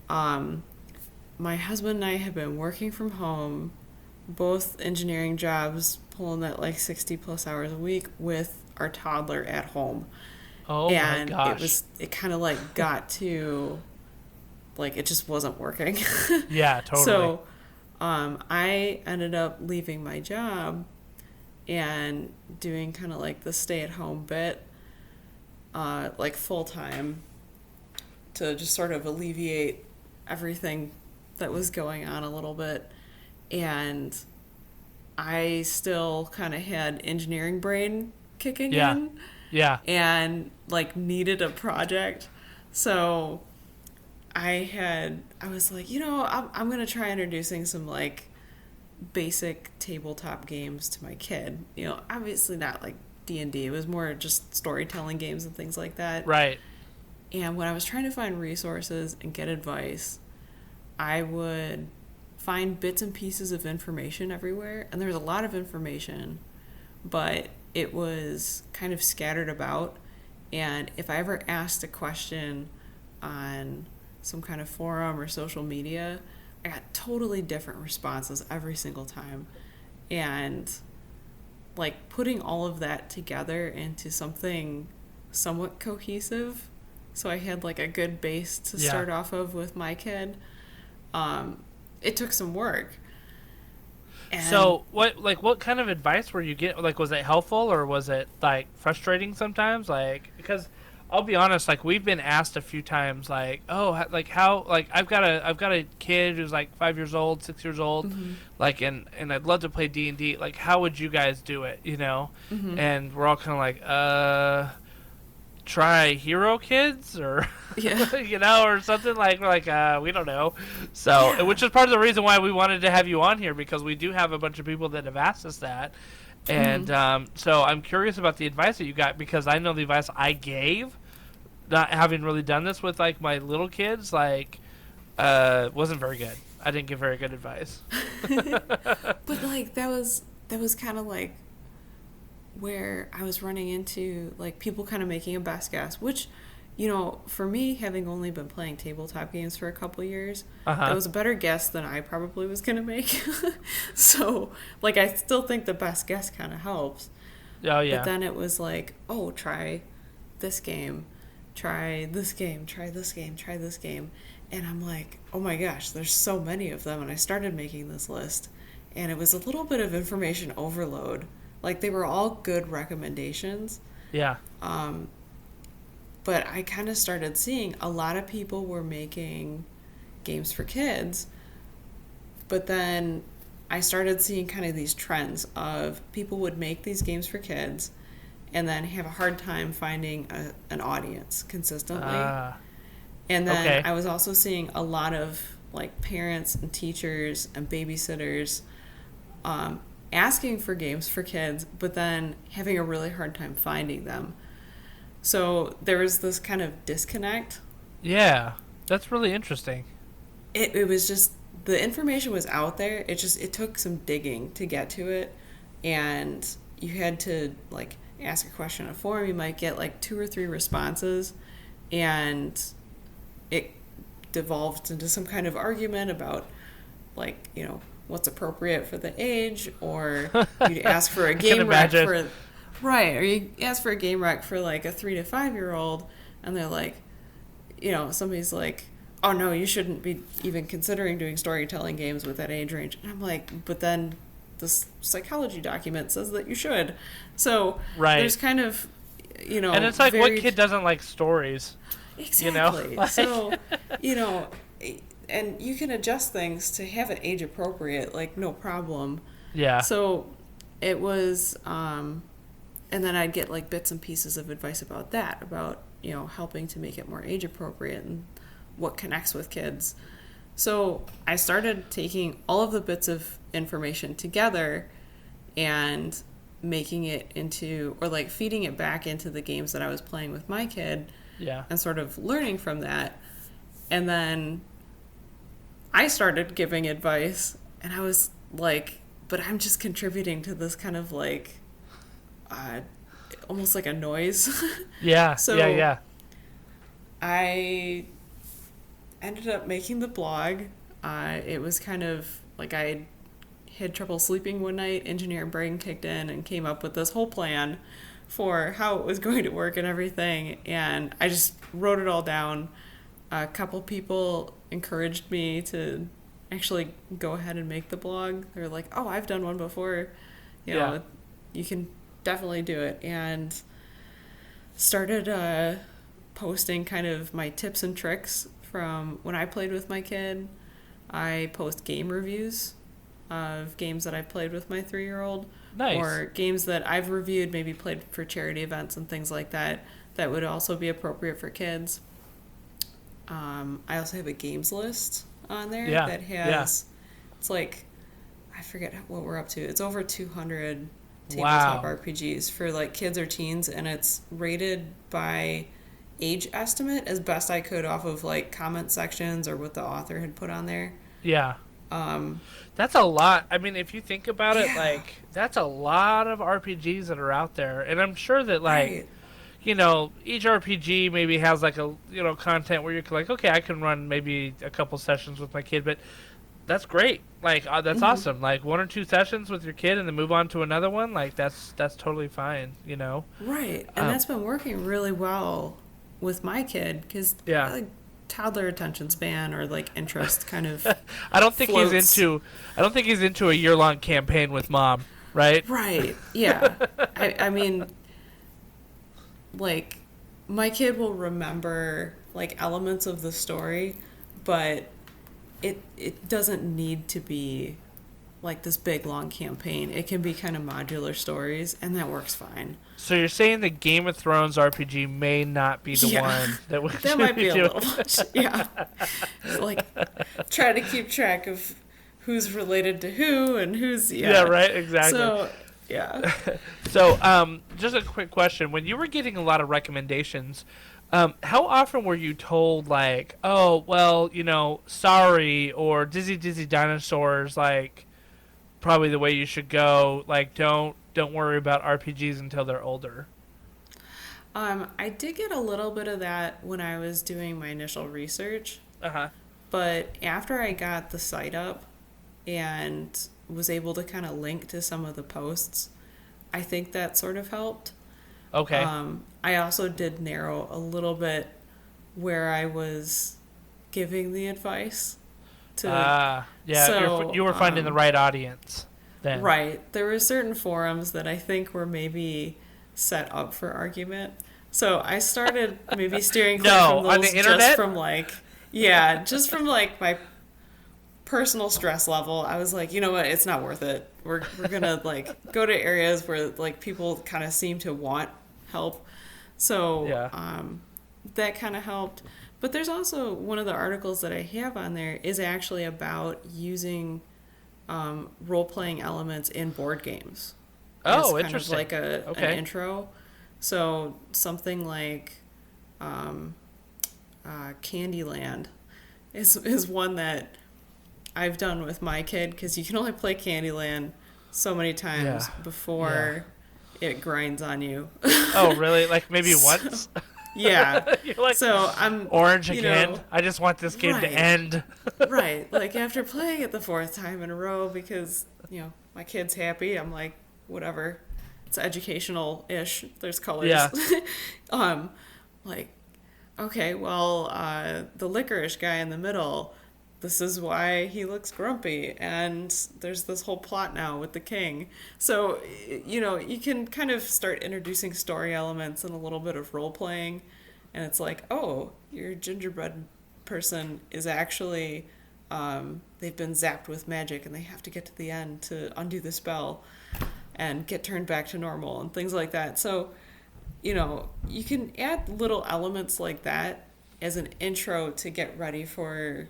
my husband and I have been working from home, both engineering jobs, pulling that like 60 plus hours a week with our toddler at home. Oh and my gosh. It kind of like got to, like, it just wasn't working. Yeah, totally. So I ended up leaving my job and doing kind of like the stay-at-home bit, like full-time, to just sort of alleviate everything that was going on a little bit. And I still kind of had engineering brain kicking in. Yeah. And like needed a project. So I was like, I'm going to try introducing some like basic tabletop games to my kid. Obviously not like D&D. It was more just storytelling games and things like that. Right. And when I was trying to find resources and get advice, I would find bits and pieces of information everywhere. And there was a lot of information, but it was kind of scattered about. And if I ever asked a question on some kind of forum or social media, I got totally different responses every single time. And like putting all of that together into something somewhat cohesive, so I had like a good base to start off of with my kid, it took some work. And so what kind of advice were you getting? Like, was it helpful or was it like frustrating sometimes? Like, because I'll be honest, like we've been asked a few times, like, oh, like how, like I've got a kid who's like 5 years old, 6 years old, like, and I'd love to play D&D. Like, how would you guys do it? And we're all kind of like, try Hero Kids or or something, like we're like we don't know. So which is part of the reason why we wanted to have you on here, because we do have a bunch of people that have asked us that. And so I'm curious about the advice that you got, because I know the advice I gave, not having really done this with like my little kids, like wasn't very good. I didn't give very good advice. But like that was kind of like where I was running into like people kind of making a best guess, which, for me, having only been playing tabletop games for a couple years, that was a better guess than I probably was going to make. So like, I still think the best guess kind of helps. Oh yeah. But then it was like, oh, try this game, try this game, try this game, try this game. And I'm like, oh my gosh, there's so many of them. And I started making this list, and it was a little bit of information overload. Like, they were all good recommendations. Yeah. But I kind of started seeing a lot of people were making games for kids. But then I started seeing kind of these trends of people would make these games for kids and then have a hard time finding an audience consistently. And then I was also seeing a lot of like parents and teachers and babysitters asking for games for kids, but then having a really hard time finding them. So there was this kind of disconnect. Yeah, that's really interesting. It was just, the information was out there. It took some digging to get to it. And you had to like ask a question on a forum. You might get like 2 or 3 responses, and it devolved into some kind of argument about like, what's appropriate for the age, or you'd ask for a game rec for, right, or you ask for a game rec for like a 3 to 5 year old, and they're like, somebody's like, oh no, you shouldn't be even considering doing storytelling games with that age range. And I'm like, but then this psychology document says that you should. So there's kind of, and it's like, what kid doesn't like stories? Exactly. So, and you can adjust things to have it age appropriate, like no problem. Yeah. So it was, and then I'd get like bits and pieces of advice about that, about, helping to make it more age appropriate and what connects with kids. So I started taking all of the bits of information together and making it into, or like feeding it back into the games that I was playing with my kid. Yeah. And sort of learning from that. And then I started giving advice, and I was like, but I'm just contributing to this kind of like, almost like a noise. Yeah. So yeah. I ended up making the blog. It was kind of like I had trouble sleeping one night. Engineer brain kicked in and came up with this whole plan for how it was going to work and everything. And I just wrote it all down. A couple people encouraged me to actually go ahead and make the blog. They were like, "Oh, I've done one before. You know, you can definitely do it." And started posting kind of my tips and tricks from when I played with my kid. I post game reviews of games that I played with my 3-year-old. Nice. Or games that I've reviewed, maybe played for charity events and things like that, that would also be appropriate for kids. I also have a games list on there that has, it's like, I forget what we're up to. It's over 200 tabletop RPGs for like kids or teens, and it's rated by age estimate as best I could off of like comment sections or what the author had put on there. Yeah. That's a lot. I mean, if you think about it, like, that's a lot of RPGs that are out there. And I'm sure that, like, you know, each RPG maybe has, like, a, you know, content where you're like, okay, I can run maybe a couple sessions with my kid, but that's great. Like, that's awesome. Like, 1 or 2 sessions with your kid and then move on to another one, like, that's totally fine, you know? Right. And that's been working really well with my kid, because, like, toddler attention span or like interest kind of I don't think floats. he's into a year-long campaign with mom, right? Right. Yeah. I mean, like, my kid will remember like elements of the story, but it doesn't need to be like this big long campaign. It can be kind of modular stories, and that works fine. So you're saying the Game of Thrones RPG may not be the one that we that might be a little much. Yeah, like try to keep track of who's related to who and who's right, exactly. So yeah. So just a quick question: when you were getting a lot of recommendations, how often were you told like, oh well, you know, sorry, or Dizzy Dinosaurs, like probably the way you should go, like don't worry about RPGs until they're older? I did get a little bit of that when I was doing my initial research. But after I got the site up and was able to kind of link to some of the posts, I think that sort of helped. Okay. I also did narrow a little bit where I was giving the advice to. So, you were finding the right audience then. Right. There were certain forums that I think were maybe set up for argument. So I started maybe steering clear from those on the internet? just from like my personal stress level. I was like, you know what, it's not worth it. We're gonna like go to areas where like people kind of seem to want help. So that kind of helped. But there's also one of the articles that I have on there is actually about using role-playing elements in board games. Oh, as interesting. Kind of like an intro. So something like Candyland is one that I've done with my kid, because you can only play Candyland so many times before it grinds on you. Oh, really? Like maybe once? Yeah. You're like, so I'm orange again. I just want this game to end. Right. Like after playing it the 4th time in a row, because my kid's happy, I'm like, whatever. It's educational-ish. There's colors. Yeah. Like, okay, well, the licorice guy in the middle, this is why he looks grumpy, and there's this whole plot now with the king. So, you can kind of start introducing story elements and a little bit of role-playing, and it's like, oh, your gingerbread person is actually, they've been zapped with magic, and they have to get to the end to undo the spell and get turned back to normal and things like that. So, you can add little elements like that as an intro to get ready for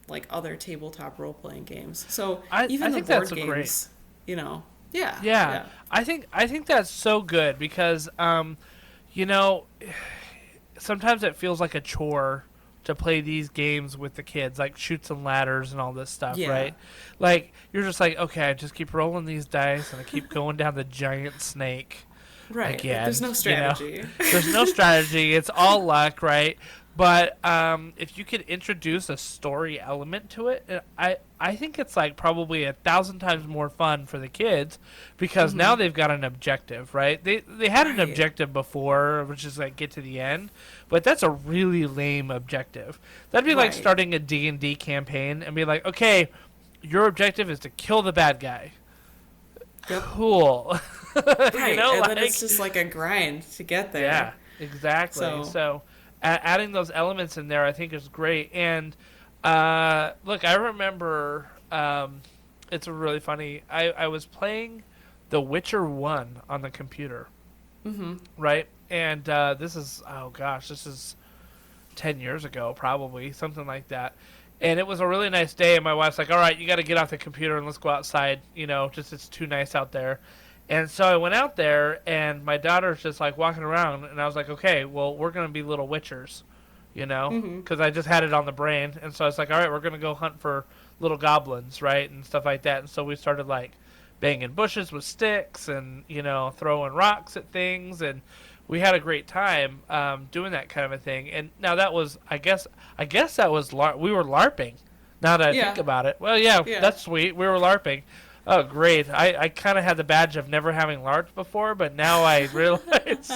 like other tabletop role-playing games. So even the board games, Yeah. I think that's so good because, sometimes it feels like a chore to play these games with the kids, like Chutes and Ladders and all this stuff, Yeah. right? Like, you're just like, okay, I just keep rolling these dice and I keep going down the giant snake. Right. Again, There's no strategy. There's no strategy. It's all luck, right? But if you could introduce a story element to it, I think it's like probably 1,000 times more fun for the kids because now they've got an objective, right? They had an objective before, which is like get to the end, but that's a really lame objective. That'd be like starting a D&D campaign and be like, okay, your objective is to kill the bad guy. Yep. Cool. Right. You know, and like, then it's just like a grind to get there. yeah, exactly. So adding those elements in there, I think, is great. And look, I remember it's really funny. I was playing The Witcher 1 on the computer, right? And this is 10 years ago, probably, something like that. And it was a really nice day, and my wife's like, all right, you got to get off the computer and let's go outside. You know, just it's too nice out there. And so I went out there, and my daughter's just, like, walking around, and I was like, okay, well, we're going to be little witchers, you know, because I just had it on the brain. And so I was like, all right, we're going to go hunt for little goblins, right, and stuff like that. And so we started, like, banging bushes with sticks and, you know, throwing rocks at things, and we had a great time doing that kind of a thing. And now that was, I guess that was, we were LARPing, now that I think about it. Well, yeah, that's sweet. We were LARPing. Oh, great. I kind of had the badge of never having LARPed before, but now I realize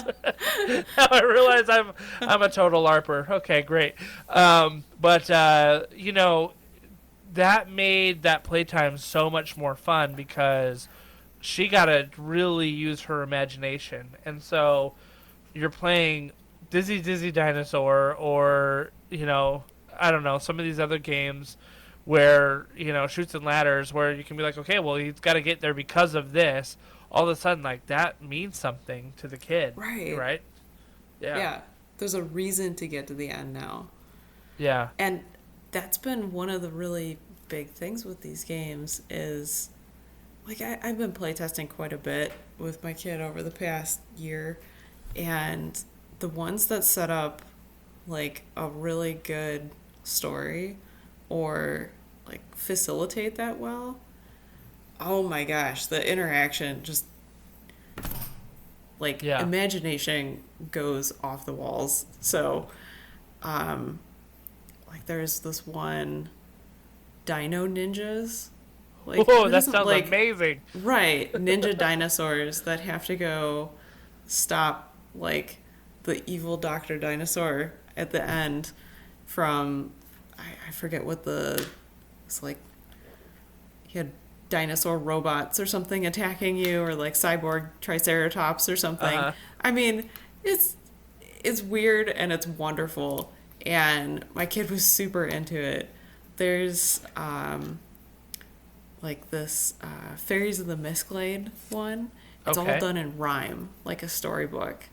I'm a total LARPer. Okay, great. But you know, that made that playtime so much more fun because she got to really use her imagination. And so you're playing Dizzy Dizzy Dinosaur or, you know, I don't know, some of these other games where, you know, Chutes and Ladders, where you can be like, okay, well, he's got to get there because of this. All of a sudden, like, that means something to the kid. Right? Yeah. There's a reason to get to the end now. Yeah. And that's been one of the really big things with these games is, like, I've been playtesting quite a bit with my kid over the past year, and the ones that set up, like, a really good story or like facilitate that well, oh my gosh, the interaction just like imagination goes off the walls. So like there's this one Dino Ninjas, like, whoa, that sounds like amazing. Right, ninja dinosaurs that have to go stop like the evil Dr. Dinosaur at the end from I forget what it's like. He had dinosaur robots or something attacking you, or like cyborg triceratops or something. I mean, it's weird and it's wonderful, and my kid was super into it. There's like this Fairies of the Mistglade one. It's all done in rhyme, like a storybook.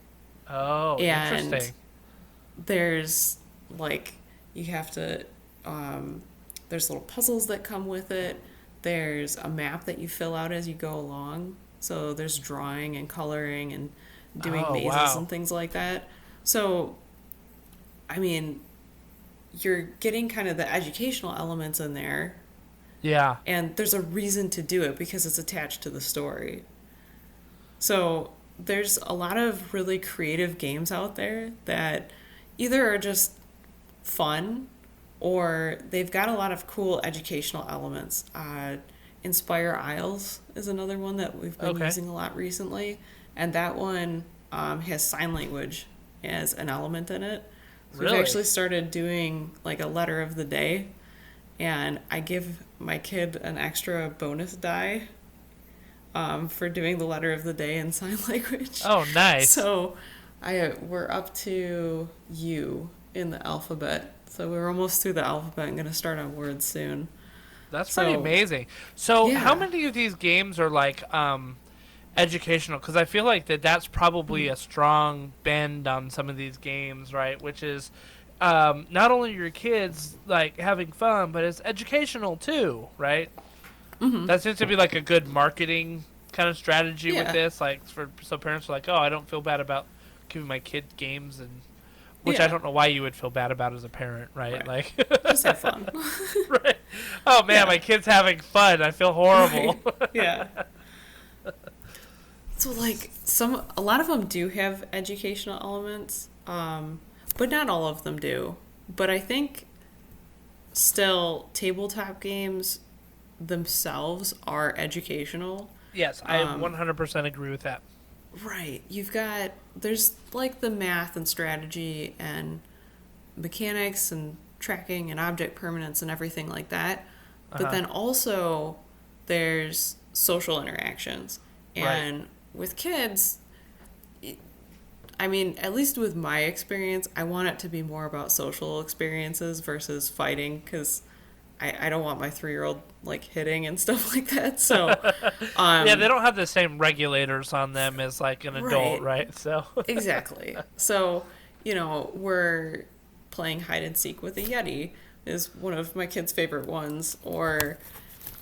Oh, and interesting. There's like you have to there's little puzzles that come with it. There's a map that you fill out as you go along. So there's drawing and coloring and doing mazes and things like that. So, I mean, you're getting kind of the educational elements in there. Yeah. And there's a reason to do it because it's attached to the story. So there's a lot of really creative games out there that either are just fun or they've got a lot of cool educational elements. Inspire Isles is another one that we've been using a lot recently. And that one has sign language as an element in it. So we've actually started doing like a letter of the day. And I give my kid an extra bonus die for doing the letter of the day in sign language. Oh, nice. So we're up to U in the alphabet. So we're almost through the alphabet. I'm going to start on words soon. That's pretty amazing. So how many of these games are like educational? Because I feel like that's probably a strong bend on some of these games, right? Which is not only your kids like having fun, but it's educational too, right? Mm-hmm. That seems to be like a good marketing kind of strategy with this. Like so parents are like, oh, I don't feel bad about giving my kid games and which I don't know why you would feel bad about as a parent, right? Like, just have fun. Right. Oh man, my kid's having fun. I feel horrible. Right. Yeah. So like a lot of them do have educational elements, but not all of them do. But I think still tabletop games themselves are educational. Yes, I 100% agree with that. Right. There's like the math and strategy and mechanics and tracking and object permanence and everything like that. But then also there's social interactions. And with kids, I mean, at least with my experience, I want it to be more about social experiences versus fighting, because I don't want my 3-year-old like hitting and stuff like that. So yeah, they don't have the same regulators on them as like an adult, right? So exactly. So, we're playing hide and seek with a Yeti is one of my kids' favorite ones, or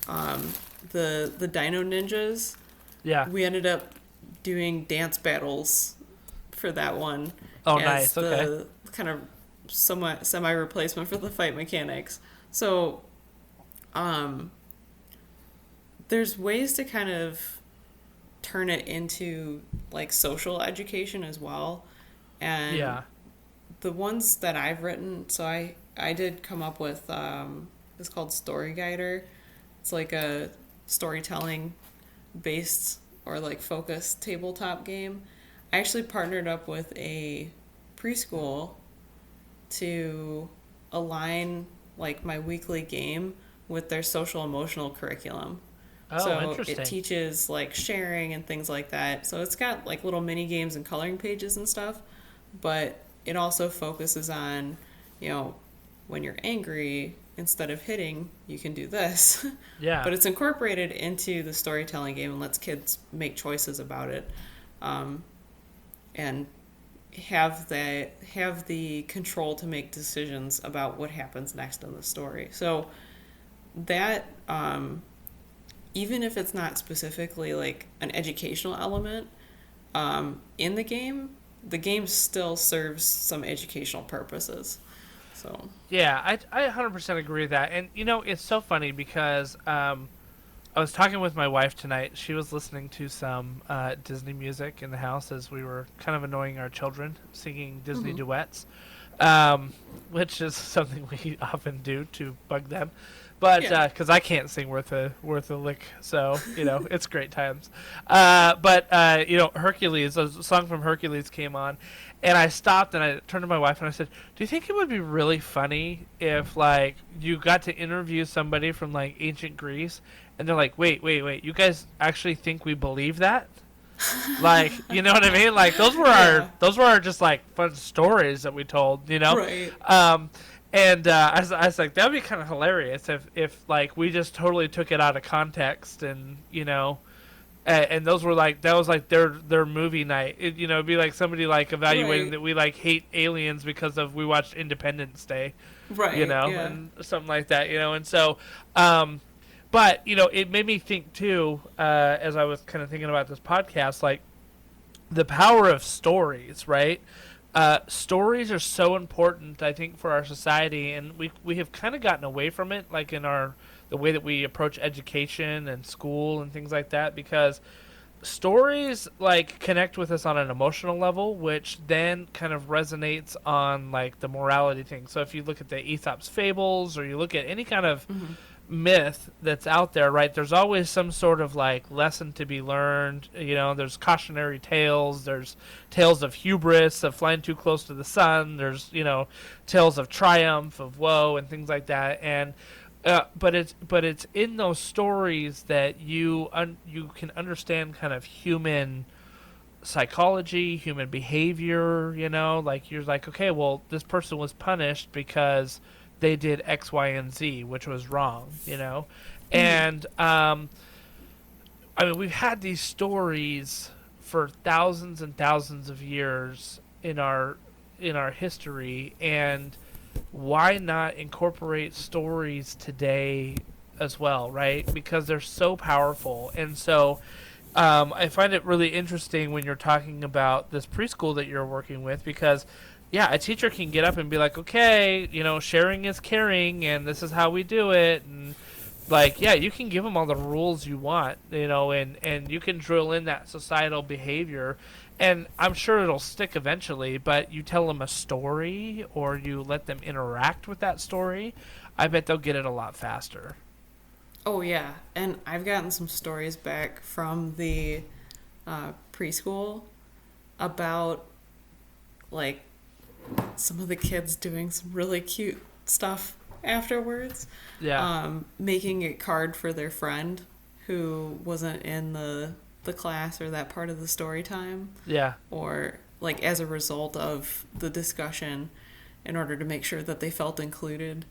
the Dino Ninjas. Yeah. We ended up doing dance battles for that one. Oh, nice. Okay. The kind of somewhat semi-replacement for the fight mechanics. So, there's ways to kind of turn it into like social education as well. And the ones that I've written, so I did come up with, it's called Storyguider. It's like a storytelling based or like focused tabletop game. I actually partnered up with a preschool to align like my weekly game with their social emotional curriculum. Oh, so interesting. It teaches like sharing and things like that. So it's got like little mini games and coloring pages and stuff, but it also focuses on, when you're angry, instead of hitting, you can do this. Yeah. But it's incorporated into the storytelling game and lets kids make choices about it, and have the control to make decisions about what happens next in the story. So that, even if it's not specifically like an educational element in the game still serves some educational purposes. So yeah, I 100% agree with that. And it's so funny because I was talking with my wife tonight. She was listening to some Disney music in the house as we were kind of annoying our children, singing Disney duets, which is something we often do to bug them. But because I can't sing worth a lick, so it's great times. But Hercules, a song from Hercules came on, and I stopped and I turned to my wife and I said, "Do you think it would be really funny if like you got to interview somebody from like ancient Greece, and they're like, wait, you guys actually think we believe that?" Like, you know what I mean? Like those were our just like fun stories that we told, Right. And I was like, that'd be kind of hilarious if like we just totally took it out of context and and those were like that was like their movie night. It'd be like somebody like evaluating that we like hate aliens because we watched Independence Day, right? And something like that, and so, but it made me think too, as I was kind of thinking about this podcast, like the power of stories, right? Stories are so important, I think, for our society, and we have kind of gotten away from it, like in the way that we approach education and school and things like that, because stories like connect with us on an emotional level, which then kind of resonates on like the morality thing. So if you look at the Aesop's fables, or you look at any kind of myth that's out there, right, there's always some sort of like lesson to be learned. There's cautionary tales, there's tales of hubris, of flying too close to the sun, there's tales of triumph, of woe, and things like that. And but it's in those stories that you can understand kind of human psychology, human behavior. Like you're like, okay, well, this person was punished because they did X, Y, and Z, which was wrong, And, I mean, we've had these stories for thousands and thousands of years in our history, and why not incorporate stories today as well, right? Because they're so powerful. And so I find it really interesting when you're talking about this preschool that you're working with, because yeah, a teacher can get up and be like, okay, sharing is caring, and this is how we do it, and like, yeah, you can give them all the rules you want, and you can drill in that societal behavior, and I'm sure it'll stick eventually, but you tell them a story or you let them interact with that story, I bet they'll get it a lot faster. Oh, yeah. And I've gotten some stories back from the preschool about, like, some of the kids doing some really cute stuff afterwards. Yeah. Making a card for their friend who wasn't in the class or that part of the story time. Yeah. Or, like, as a result of the discussion in order to make sure that they felt included.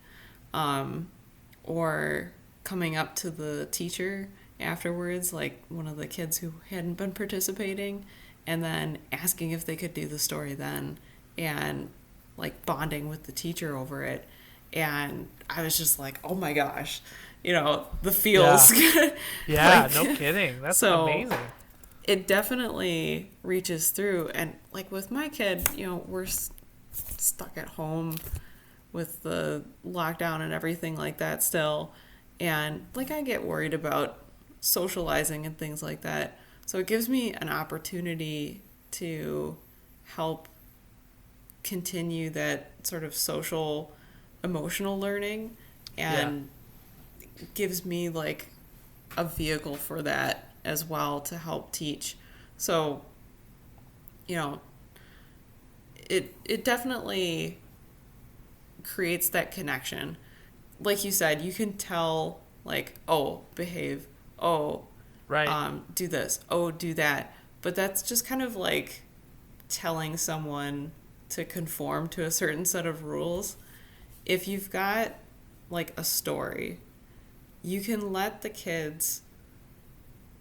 Or coming up to the teacher afterwards, like one of the kids who hadn't been participating, and then asking if they could do the story then, and like bonding with the teacher over it. And I was just like, oh my gosh, the feels. Yeah, no kidding. That's so amazing. It definitely reaches through. And like with my kid, we're stuck at home with the lockdown and everything like that still. And like I get worried about socializing and things like that. So it gives me an opportunity to help continue that sort of social, emotional learning, and gives me like a vehicle for that as well to help teach. So, it definitely creates that connection. Like you said, you can tell, like, oh, behave, oh, right, do this, oh, do that. But that's just kind of like telling someone to conform to a certain set of rules. If you've got like a story, you can let the kids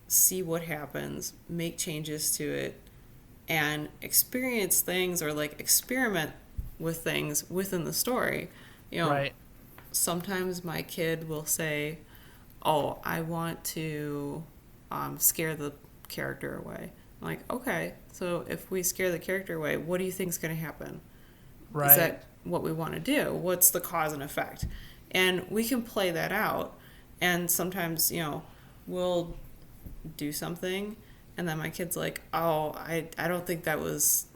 see what happens, make changes to it, and experience things or like experiment with things within the story. Right. Sometimes my kid will say, oh, I want to scare the character away. I'm like, okay, so if we scare the character away, what do you think is going to happen? Right. Is that what we want to do? What's the cause and effect? And we can play that out. And sometimes, we'll do something, and then my kid's like, oh, I don't think that was,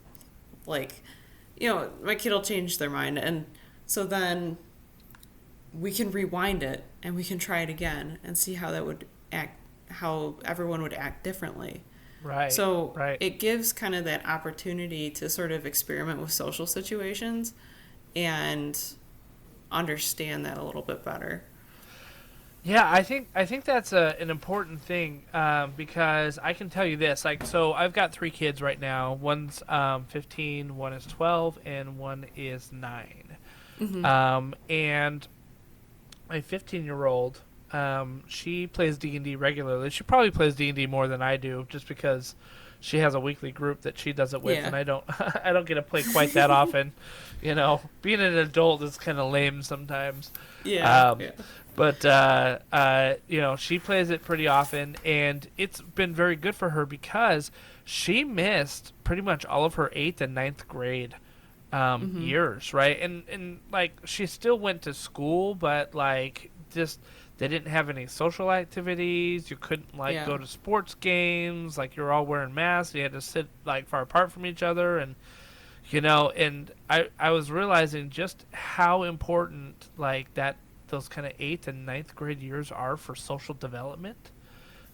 like, my kid will change their mind. And so then we can rewind it, and we can try it again and see how that would act, how everyone would act differently. Right. So right. It gives kind of that opportunity to sort of experiment with social situations and understand that a little bit better. Yeah, I think that's an important thing, because I can tell you this. Like, so I've got 3 kids right now. One's 15, one is 12, and one is 9. Mm-hmm. And my 15-year-old, she plays D&D regularly. She probably plays D&D more than I do, just because she has a weekly group that she does it with, and I don't I don't get to play quite that often. Being an adult is kind of lame sometimes. Yeah. But she plays it pretty often, and it's been very good for her because she missed pretty much all of her 8th and 9th grade years, right? And like she still went to school, but like just they didn't have any social activities. You couldn't go to sports games. Like you're all wearing masks. You had to sit like far apart from each other, and and I was realizing just how important like those kind of 8th and 9th grade years are for social development,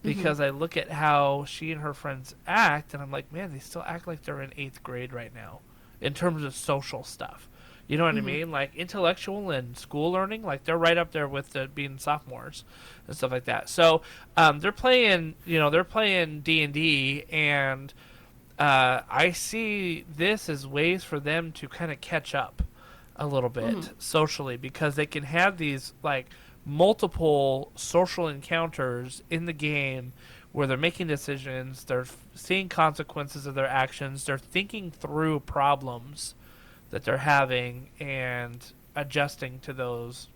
because I look at how she and her friends act, and I'm like, man, they still act like they're in 8th grade right now in terms of social stuff. You know what I mean? Like intellectual and school learning, like they're right up there with being sophomores and stuff like that. So they're playing D&D, and I see this as ways for them to kind of catch up a little bit socially, because they can have these like multiple social encounters in the game where they're making decisions, they're seeing consequences of their actions, they're thinking through problems that they're having and adjusting to those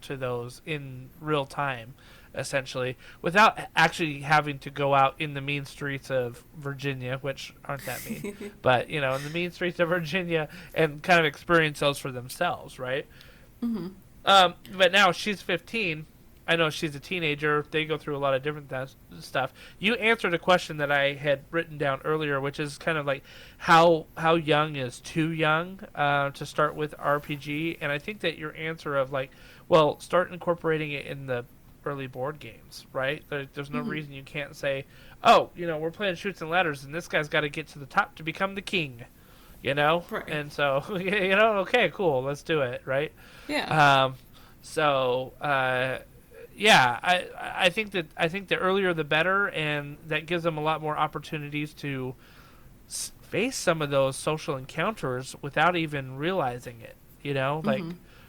in real time. essentially, without actually having to go out in the mean streets of Virginia, which aren't that mean, but, in the mean streets of Virginia, and kind of experience those for themselves, right? Mm-hmm. But now she's 15. I know she's a teenager. They go through a lot of different stuff. You answered a question that I had written down earlier, which is kind of like how young is too young to start with RPG, and I think that your answer of like, well, start incorporating it in the early board games, right? There's no reason you can't say, oh, we're playing Chutes and Ladders, and this guy's got to get to the top to become the king, Right. And so, okay, cool, let's do it, right? Yeah. Yeah, I think the earlier the better, and that gives them a lot more opportunities to face some of those social encounters without even realizing it. Like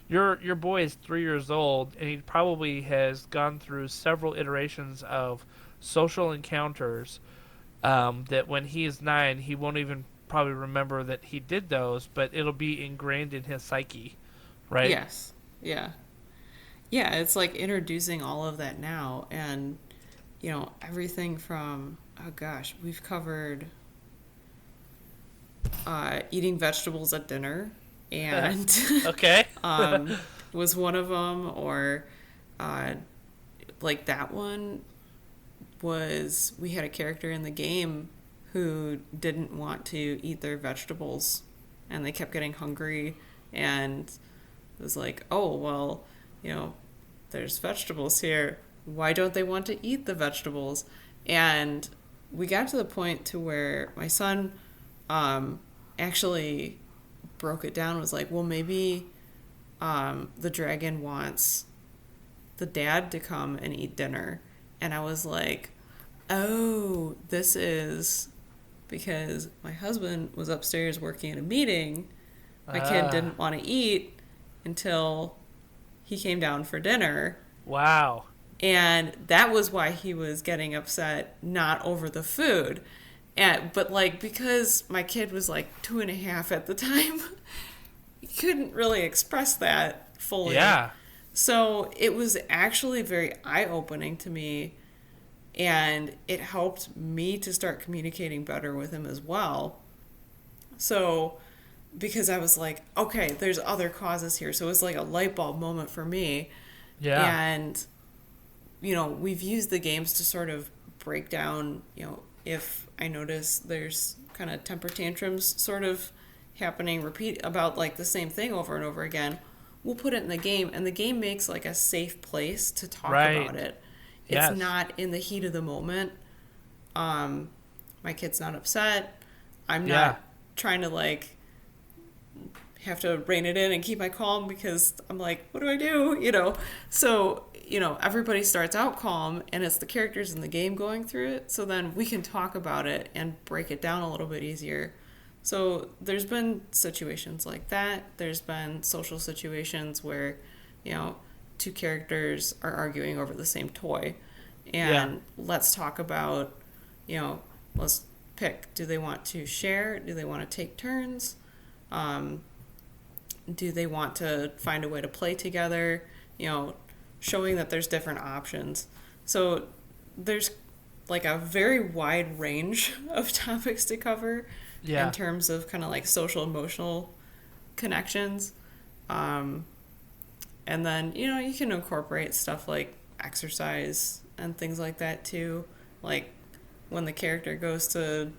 your boy is 3 years old, and he probably has gone through several iterations of social encounters that when he is 9, he won't even probably remember that he did those, but it'll be ingrained in his psyche, right? Yes. Yeah. Yeah, it's like introducing all of that now, and everything from, oh gosh, we've covered eating vegetables at dinner, and okay. was one of them, or like that one was, we had a character in the game who didn't want to eat their vegetables, and they kept getting hungry, and it was like, oh well, there's vegetables here. Why don't they want to eat the vegetables? And we got to the point to where my son actually broke it down, was like, well, maybe the dragon wants the dad to come and eat dinner. And I was like, oh, this is because my husband was upstairs working in a meeting. My kid didn't want to eat until he came down for dinner. Wow. And that was why he was getting upset, not over the food. But like, because my kid was like 2.5 at the time, he couldn't really express that fully. Yeah. So it was actually very eye-opening to me, and it helped me to start communicating better with him as well. So, because I was like, okay, there's other causes here. So it was like a light bulb moment for me. Yeah. And, we've used the games to sort of break down, if I notice there's kind of temper tantrums sort of happening, repeat about like the same thing over and over again, we'll put it in the game, and the game makes like a safe place to talk about it. It's not in the heat of the moment. My kid's not upset. I'm not trying to like have to rein it in and keep my calm, because I'm like, what do I do? So, everybody starts out calm, and it's the characters in the game going through it. So then we can talk about it and break it down a little bit easier. So there's been situations like that. There's been social situations where, two characters are arguing over the same toy. And let's talk about, let's pick. Do they want to share? Do they want to take turns? Do they want to find a way to play together? Showing that there's different options. So there's like a very wide range of topics to cover in terms of kind of like social emotional connections. And then, you can incorporate stuff like exercise and things like that too. Like when the character goes to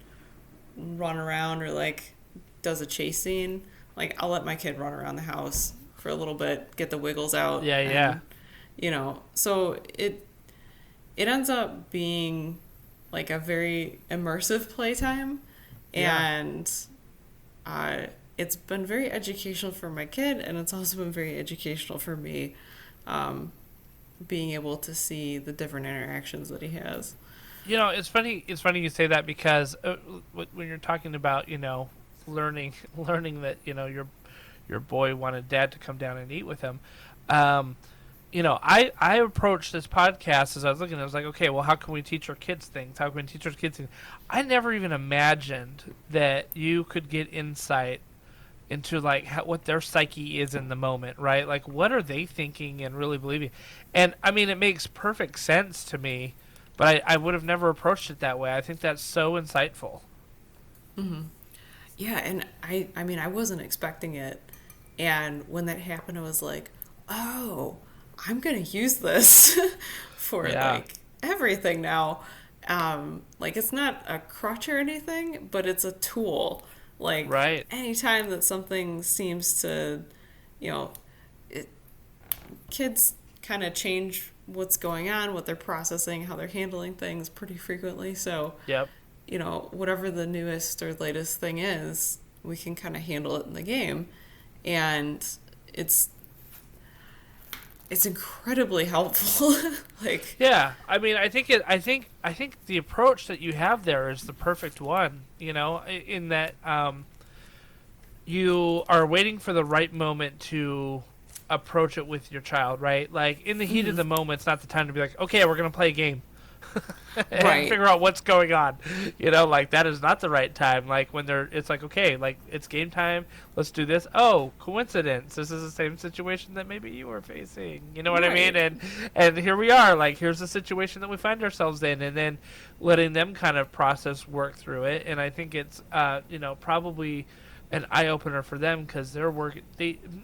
run around or like does a chase scene, like I'll let my kid run around the house for a little bit, get the wiggles out. So it ends up being like a very immersive playtime, and it's been very educational for my kid, and it's also been very educational for me, being able to see the different interactions that he has. It's funny you say that, because when you're talking about learning that your boy wanted dad to come down and eat with him. I approached this podcast as I was looking. I was like, okay, well, how can we teach our kids things? How can we teach our kids things? I never even imagined that you could get insight into like what their psyche is in the moment, right? Like what are they thinking and really believing? And I mean, it makes perfect sense to me, but I would have never approached it that way. I think that's so insightful. Mm-hmm. Yeah, and I mean, I wasn't expecting it. And when that happened, I was like, oh, I'm going to use this for like everything now. Like it's not a crutch or anything, but it's a tool. Like anytime that something seems to, you know, kids kind of change what's going on, what they're processing, how they're handling things pretty frequently. So, you know, whatever the newest or latest thing is, we can kind of handle it in the game. And it's incredibly helpful. Like, yeah, I mean, I think the approach that you have there is the perfect one, you know, in that you are waiting for the right moment to approach it with your child, right? Like in the heat of the moment, it's not the time to be like, okay, we're going to play a game. And figure out what's going on, you know, like that is not the right time. Like when it's like, okay, like it's game time, let's do this. Oh, coincidence, this is the same situation that maybe you were facing, you know what I mean? And here we are, like here's the situation that we find ourselves in, and then letting them kind of process, work through it. And I think it's you know, probably an eye-opener for them, because they're working,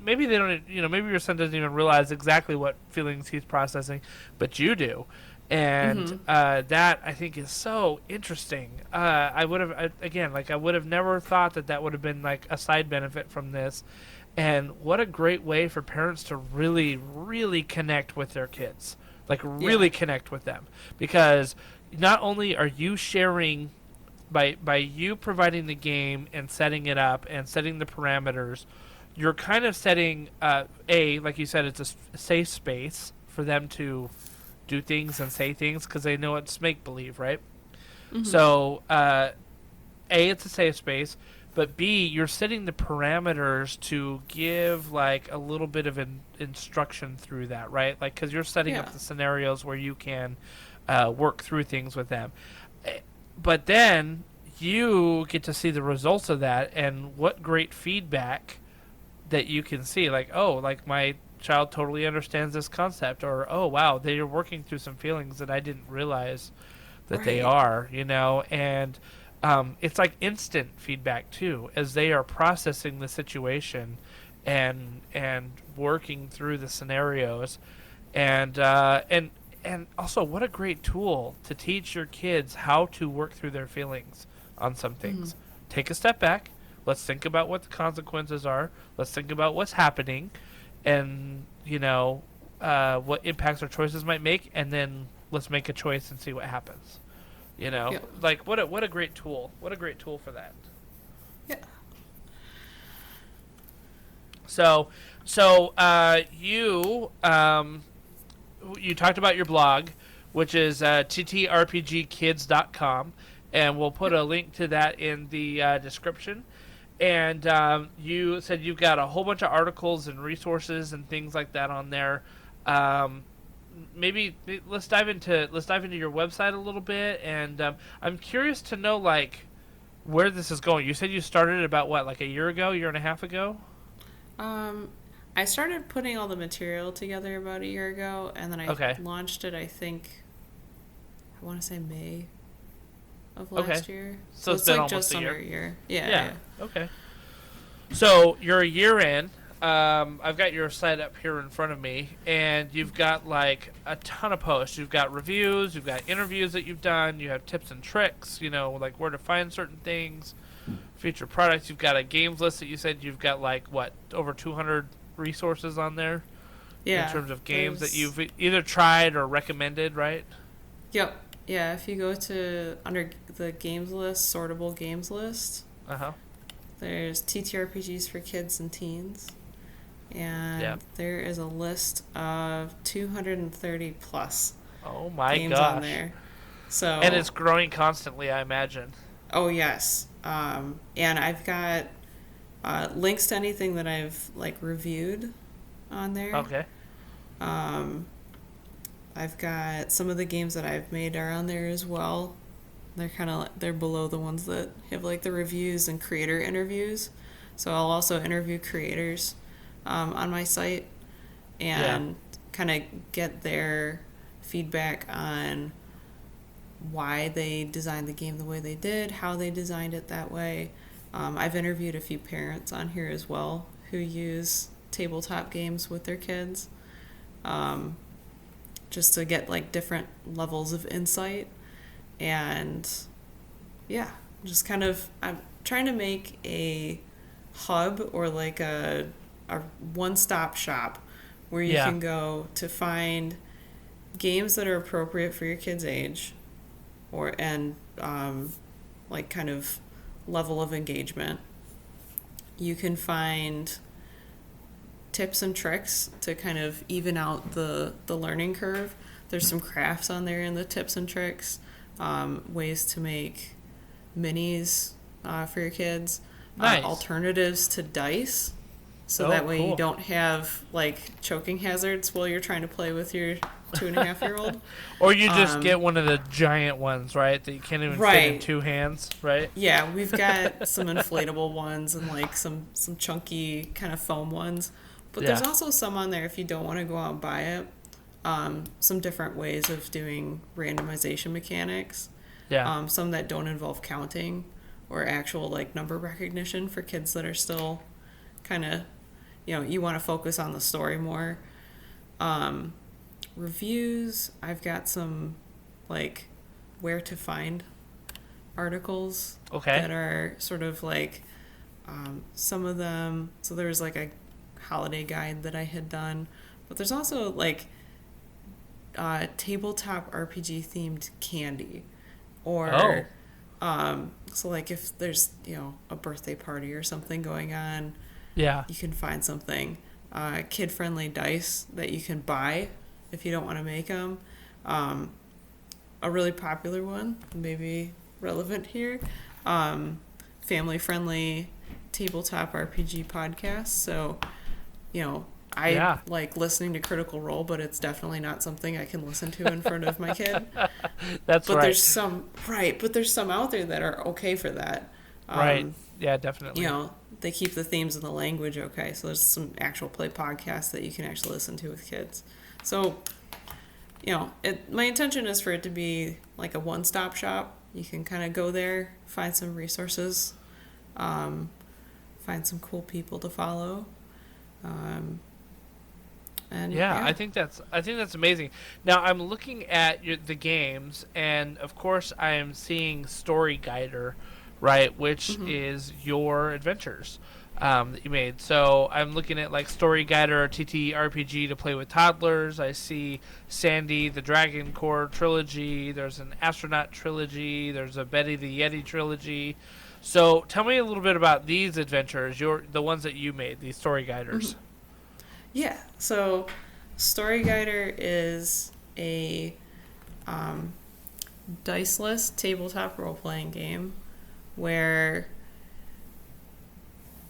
maybe they don't, you know, maybe your son doesn't even realize exactly what feelings he's processing, but you do. And that I think is so interesting. I would have never thought that would have been like a side benefit from this. And what a great way for parents to really, really connect with their kids, like really connect with them, because not only are you sharing by you providing the game and setting it up and setting the parameters, you're kind of setting like you said, it's a safe space for them to do things and say things, because they know it's make-believe, right? So it's a safe space, but B, you're setting the parameters to give like a little bit of instruction through that, right? Like, because you're setting up the scenarios where you can work through things with them. But then you get to see the results of that, and what great feedback that you can see. Like, oh, like my child totally understands this concept, or oh wow, they are working through some feelings that I didn't realize that they are, you know. And it's like instant feedback too, as they are processing the situation and working through the scenarios. And also, what a great tool to teach your kids how to work through their feelings on some things. Take a step back, let's think about what the consequences are, let's think about what's happening, and you know what impacts our choices might make, and then let's make a choice and see what happens. You know, like what a great tool! What a great tool for that. Yeah. So you talked about your blog, which is TTRPGkids.com, and we'll put a link to that in the description. And you said you've got a whole bunch of articles and resources and things like that on there. Maybe let's dive into your website a little bit. And I'm curious to know like where this is going. You said you started about what, like a year and a half ago? I started putting all the material together about a year ago, and then I launched it, I think, I want to say May of last year. So it's been like just almost under a year. Yeah. Okay. So you're a year in. I've got your site up here in front of me, and you've got like a ton of posts. You've got reviews, you've got interviews that you've done, you have tips and tricks, you know, like where to find certain things, feature products. You've got a games list that you said you've got like, what, over 200 resources on there? Yeah. In terms of games that you've either tried or recommended, right? Yep. Yeah, if you go to under the games list, sortable games list, there's TTRPGs for kids and teens. And there is a list of 230 plus games on there. So, and it's growing constantly, I imagine. Oh, yes. And I've got links to anything that I've like reviewed on there. Okay. I've got some of the games that I've made are on there as well. They're below the ones that have like the reviews and creator interviews. So I'll also interview creators on my site and kind of get their feedback on why they designed the game the way they did, how they designed it that way. I've interviewed a few parents on here as well who use tabletop games with their kids, just to get like different levels of insight. And yeah, just kind of, I'm trying to make a hub or like a one-stop shop where you can go to find games that are appropriate for your kid's age and like kind of level of engagement. You can find tips and tricks to kind of even out the learning curve. There's some crafts on there in the tips and tricks, ways to make minis for your kids, alternatives to dice, so that way you don't have like choking hazards while you're trying to play with your 2.5-year-old. Or you just get one of the giant ones, right, that you can't even fit in two hands, right? Yeah, we've got some inflatable ones and like some chunky kind of foam ones. But there's also some on there if you don't want to go out and buy it. Some different ways of doing randomization mechanics. Yeah. Some that don't involve counting or actual like number recognition for kids that are still kind of, you want to focus on the story more. Reviews, I've got some like where to find articles that are sort of like some of them. So there's like a holiday guide that I had done, but there's also like tabletop RPG themed candy, or so like if there's a birthday party or something going on, you can find something kid friendly dice that you can buy if you don't want to make them. A really popular one, maybe relevant here, family friendly tabletop RPG podcast. So I like listening to Critical Role, but it's definitely not something I can listen to in front of my kid. But there's some out there that are okay for that. Yeah, definitely. They keep the themes and the language okay. So there's some actual play podcasts that you can actually listen to with kids. So, my intention is for it to be like a one-stop shop. You can kind of go there, find some resources, find some cool people to follow. I think that's amazing. Now I'm looking at the games, and of course I am seeing Storyguider, right, which is your adventures that you made. So I'm looking at like Storyguider or TTRPG to play with toddlers. I see Sandy the Dragon Core trilogy. There's an astronaut trilogy. There's a Betty the Yeti trilogy. So tell me a little bit about these adventures, the ones that you made, these Storyguiders. Yeah, so Storyguider is a diceless tabletop role-playing game where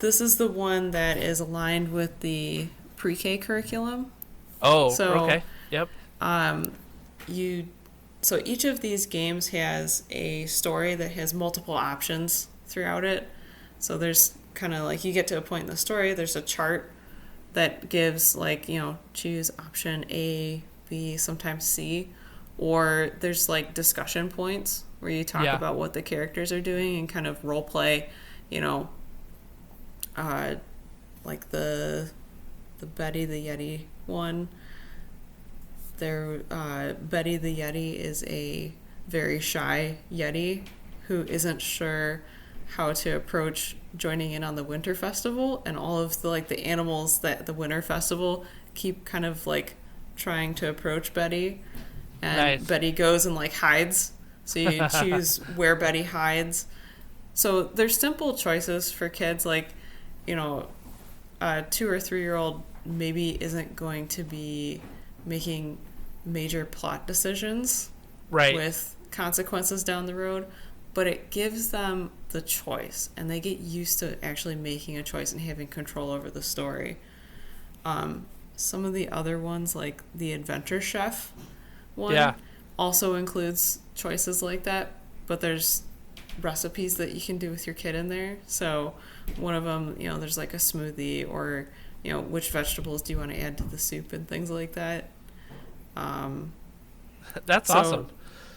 this is the one that is aligned with the pre-K curriculum. Okay. Yep. So each of these games has a story that has multiple options throughout it. So there's kind of like you get to a point in the story, there's a chart that gives like, choose option A, B, sometimes C, or there's like discussion points where you talk about what the characters are doing and kind of role play, like the Betty the Yeti one. Betty the Yeti is a very shy Yeti who isn't sure how to approach joining in on the Winter Festival, and all of the animals that the Winter Festival keep kind of like trying to approach Betty, and Betty goes and like hides. So you choose where Betty hides. So there's simple choices for kids, like a 2 or 3-year-old maybe isn't going to be making major plot decisions with consequences down the road, but it gives them the choice, and they get used to actually making a choice and having control over the story. Some of the other ones, like the Adventure Chef one, also includes choices like that, but there's recipes that you can do with your kid in there. So one of them, there's like a smoothie, or which vegetables do you want to add to the soup and things like that. That's awesome.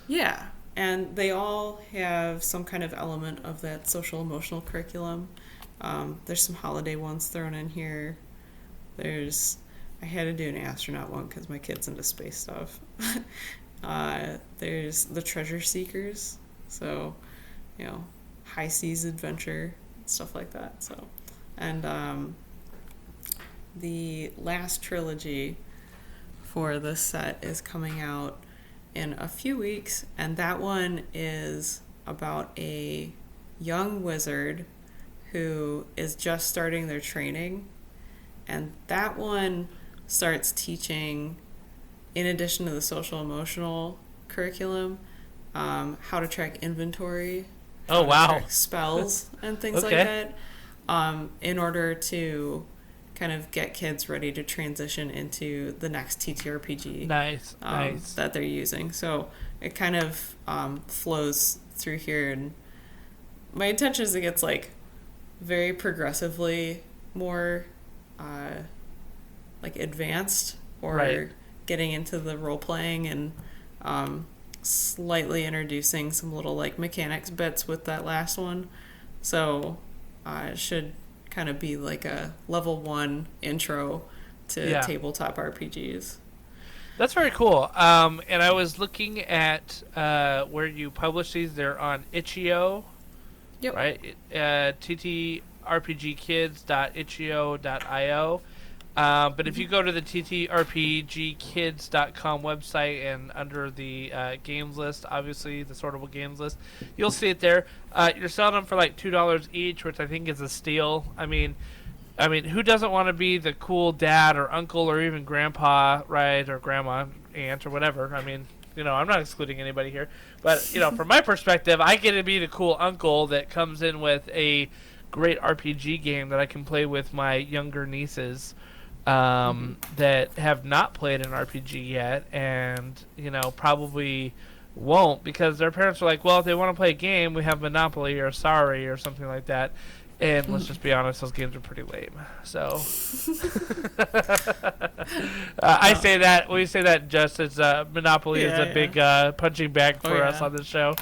Yeah, and they all have some kind of element of that social emotional curriculum. There's some holiday ones thrown in here. I had to do an astronaut one because my kid's into space stuff. There's the treasure seekers, so high seas adventure, stuff like that. So, and the last trilogy for this set is coming out in a few weeks, and that one is about a young wizard who is just starting their training, and that one starts teaching, in addition to the social emotional curriculum, how to track inventory. Oh, wow. Track spells and things like that, in order to kind of get kids ready to transition into the next TTRPG nice. that they're using. So it kind of flows through here, and my intention is it gets like very progressively more like advanced, or getting into the role playing, and slightly introducing some little like mechanics bits with that last one. So it should kind of be like a level 1 intro to tabletop RPGs. That's very cool. And I was looking at where you publish these. They're on itch.io. Yep. Right? TTRPGkids.itch.io. But if you go to the TTRPGkids.com website, and under the games list, obviously the sortable games list, you'll see it there. You're selling them for like $2 each, which I think is a steal. I mean, who doesn't want to be the cool dad or uncle or even grandpa, right, or grandma, aunt, or whatever? I mean, I'm not excluding anybody here, but from my perspective, I get to be the cool uncle that comes in with a great RPG game that I can play with my younger nieces. That have not played an RPG yet, and probably won't, because their parents are like, well, if they want to play a game, we have Monopoly or Sorry or something like that. And let's just be honest, those games are pretty lame. So I say that, we say that just as Monopoly is a big punching bag for us on this show.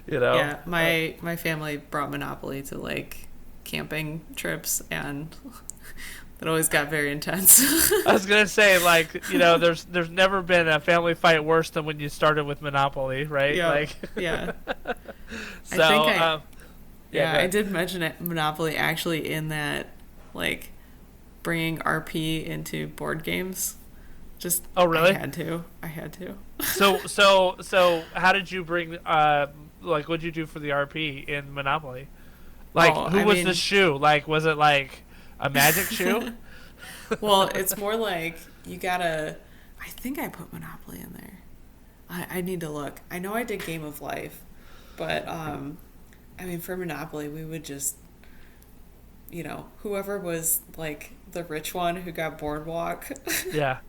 Yeah, my family brought Monopoly to like camping trips, and it always got very intense. I was gonna say, like, there's never been a family fight worse than when you started with Monopoly, right? Yeah. Like, yeah. So, I did mention it, Monopoly actually, in that, like, bringing RP into board games. Just, oh really? I had to. So how did you bring? Like, what'd you do for the RP in Monopoly? Like, who was the shoe? Like, was it like a magic shoe? Well, it's more like you gotta. I think I put Monopoly in there. I need to look. I know I did Game of Life, but for Monopoly, we would just, whoever was like the rich one who got Boardwalk. Yeah.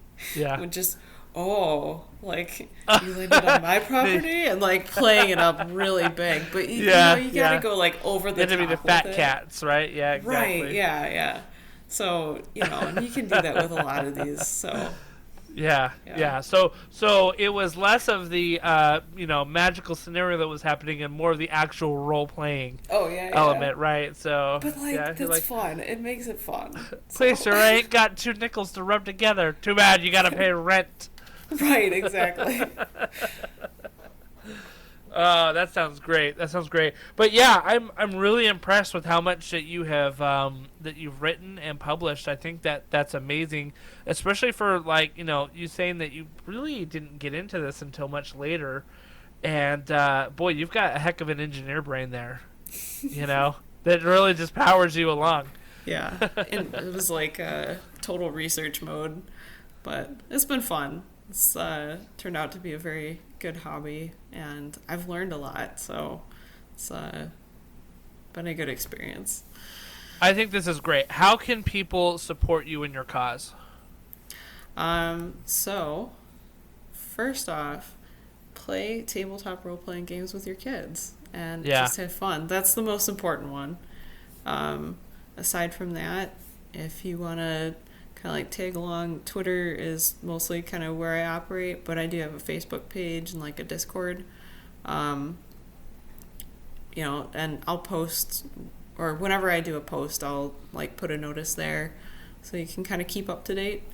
Would just, you landed on my property, and like playing it up really big. But you gotta go like over the top. It'd be the fat cats, right? Yeah, exactly. Right. Yeah. So and you can do that with a lot of these. So. Yeah. So it was less of the magical scenario that was happening, and more of the actual role playing element, right? So, but that's fun. It makes it fun. Please, sir, I ain't got 2 nickels to rub together. Too bad, you got to pay rent. Right. Exactly. That sounds great. But yeah, I'm really impressed with how much that you have that you've written and published. I think that's amazing, especially for you saying that you really didn't get into this until much later, and boy, you've got a heck of an engineer brain there, that really just powers you along. Yeah, and it was like total research mode, but it's been fun. It's turned out to be a very good hobby, and I've learned a lot, so it's been a good experience. I think this is great. How can people support you in your cause? So first off, play tabletop role-playing games with your kids. and Yeah. just have fun. That's the most important one. Aside from that, if you want to kind of like tag along, Twitter is mostly kind of where I operate, but I do have a Facebook page and like a Discord. You know, and I'll post, or whenever I do a post, I'll like put a notice there so you can kind of keep up to date.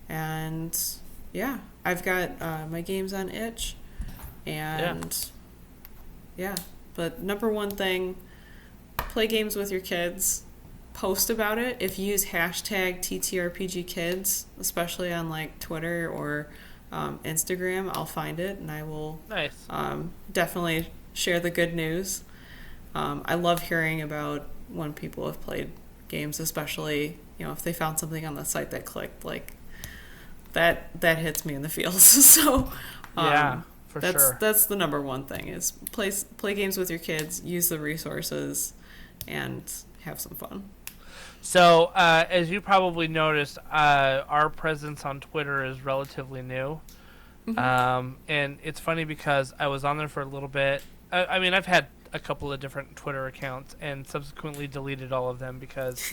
And yeah, I've got my games on itch, and yeah, but number one thing, play games with your kids, post about it. If you use hashtag TTRPG Kids, especially on like Twitter or Instagram, I'll find it and I will definitely share the good news. I love hearing about when people have played games, especially, you know, if they found something on the site that clicked, like that hits me in the feels. So that's the number one thing is play games with your kids, use the resources, and have some fun. So, as you probably noticed, our presence on Twitter is relatively new. Mm-hmm. And it's funny because I was on there for a little bit. I mean, I've had a couple of different Twitter accounts and subsequently deleted all of them because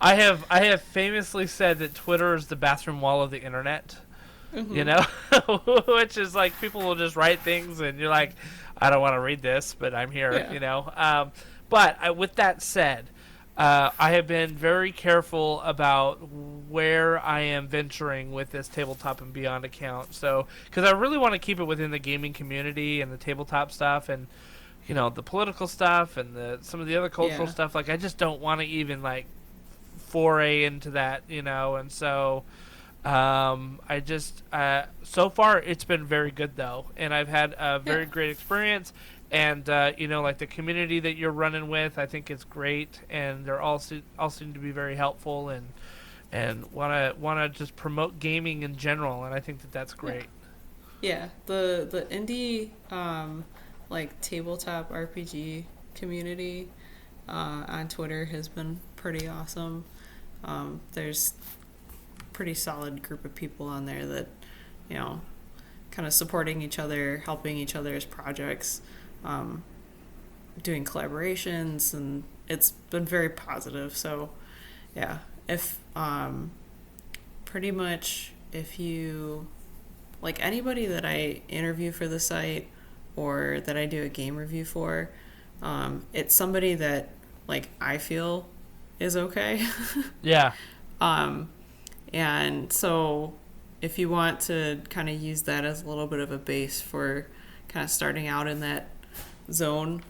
I have famously said that Twitter is the bathroom wall of the internet. Mm-hmm. You know, which is like people will just write things and you're like, I don't want to read this, but I'm here, you know. But with that said, I have been very careful about where I am venturing with this Tabletop and Beyond account. So, because I really want to keep it within the gaming community and the tabletop stuff and, you know, the political stuff and some of the other cultural stuff. Like, I just don't want to even, like, foray into that, you know. And so, I just, so far, it's been very good, though. And I've had a very great experience. And, you know, like the community that you're running with, I think is great. And they're all seem to be very helpful and want to just promote gaming in general. And I think that's great. Yeah. The indie, like tabletop RPG community on Twitter has been pretty awesome. There's a pretty solid group of people on there that, you know, kind of supporting each other, helping each other's projects. Doing collaborations, and it's been very positive. So yeah, if pretty much if you like anybody that I interview for the site or that I do a game review for, it's somebody that like I feel is okay. And so if you want to kind of use that as a little bit of a base for kind of starting out in that zone,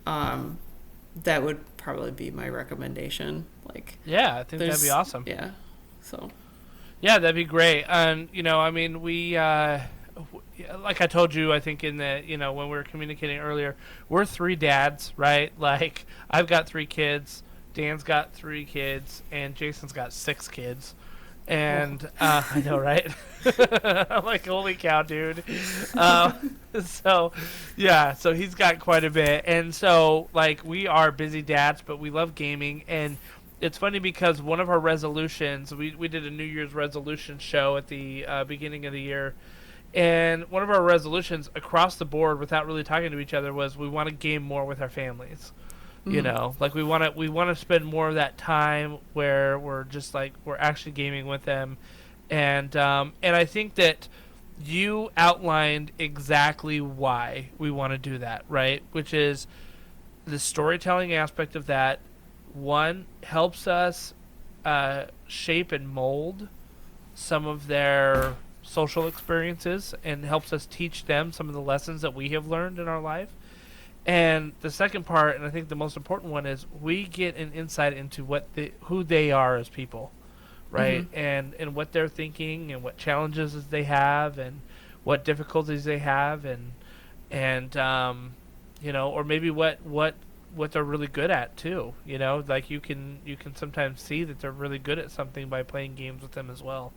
that would probably be my recommendation. Like, I think that'd be awesome. So that'd be great. And you know, I mean, we like I told you, I think in the, you know, when we were communicating earlier, we're 3 dads, right? Like, I've got 3 kids, Dan's got 3 kids, and Jason's got 6 kids. And I know, right? I'm like, holy cow, dude. So he's got quite a bit. And so, like, we are busy dads, but we love gaming. And it's funny because one of our resolutions, we did a New Year's resolution show at the beginning of the year. And one of our resolutions across the board, without really talking to each other, was we want to game more with our families. You know, like we want to spend more of that time where we're just like we're actually gaming with them, and I think that you outlined exactly why we want to do that, right? Which is the storytelling aspect of that. One, helps us shape and mold some of their social experiences and helps us teach them some of the lessons that we have learned in our life. And the second part, and I think the most important one, is we get an insight into who they are as people, right? And what they're thinking and what challenges they have and what difficulties they have and you know, or maybe what they're really good at too. You know, like you can sometimes see that they're really good at something by playing games with them as well.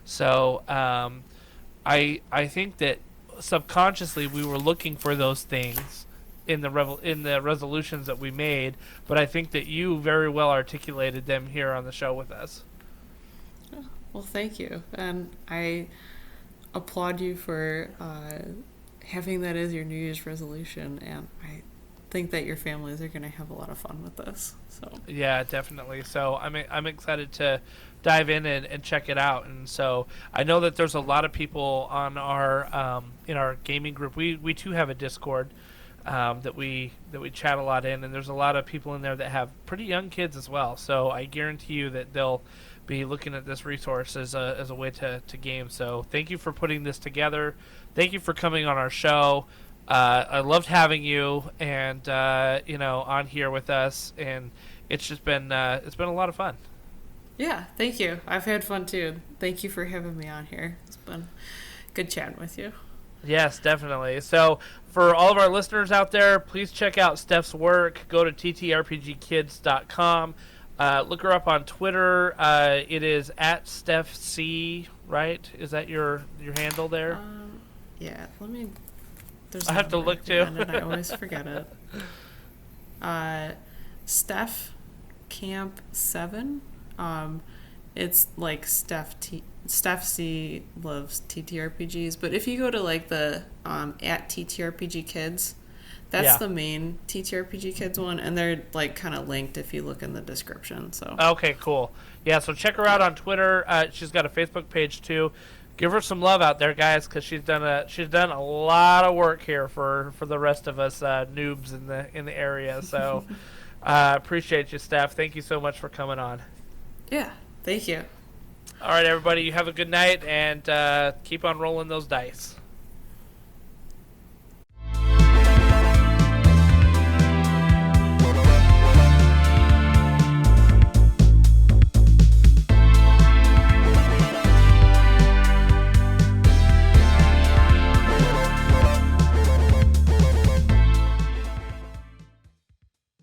So I think that subconsciously we were looking for those things in the resolutions that we made, but I think that you very well articulated them here on the show with us. Well, thank you, and I applaud you for having that as your New Year's resolution, and I think that your families are going to have a lot of fun with this. So yeah, definitely. So I'm excited to dive in and check it out. And so I know that there's a lot of people on our in our gaming group. We too have a Discord that we chat a lot in, and there's a lot of people in there that have pretty young kids as well. So I guarantee you that they'll be looking at this resource as a way to game. So thank you for putting this together. Thank you for coming on our show. I loved having you and on here with us, and it's just been a lot of fun. Yeah, thank you. I've had fun too. Thank you for having me on here. It's been good chatting with you. Yes, definitely. So for all of our listeners out there, please check out Steph's work. Go to TTRPGkids.com. Look her up on Twitter. It is at Steph C, right? Is that your handle there? Yeah, let me... I have to look too. I always forget it. Steph Camp 7. It's like Steph C loves TTRPGs, but if you go to like the at TTRPG Kids, that's the main TTRPG Kids one, and they're like kind of linked if you look in the description. So okay, cool. Yeah, so check her out on Twitter. She's got a Facebook page too. Give her some love out there, guys, because she's done a lot of work here for the rest of us noobs in the area. So appreciate you, Steph. Thank you so much for coming on. Yeah, thank you. All right, everybody, you have a good night, and keep on rolling those dice.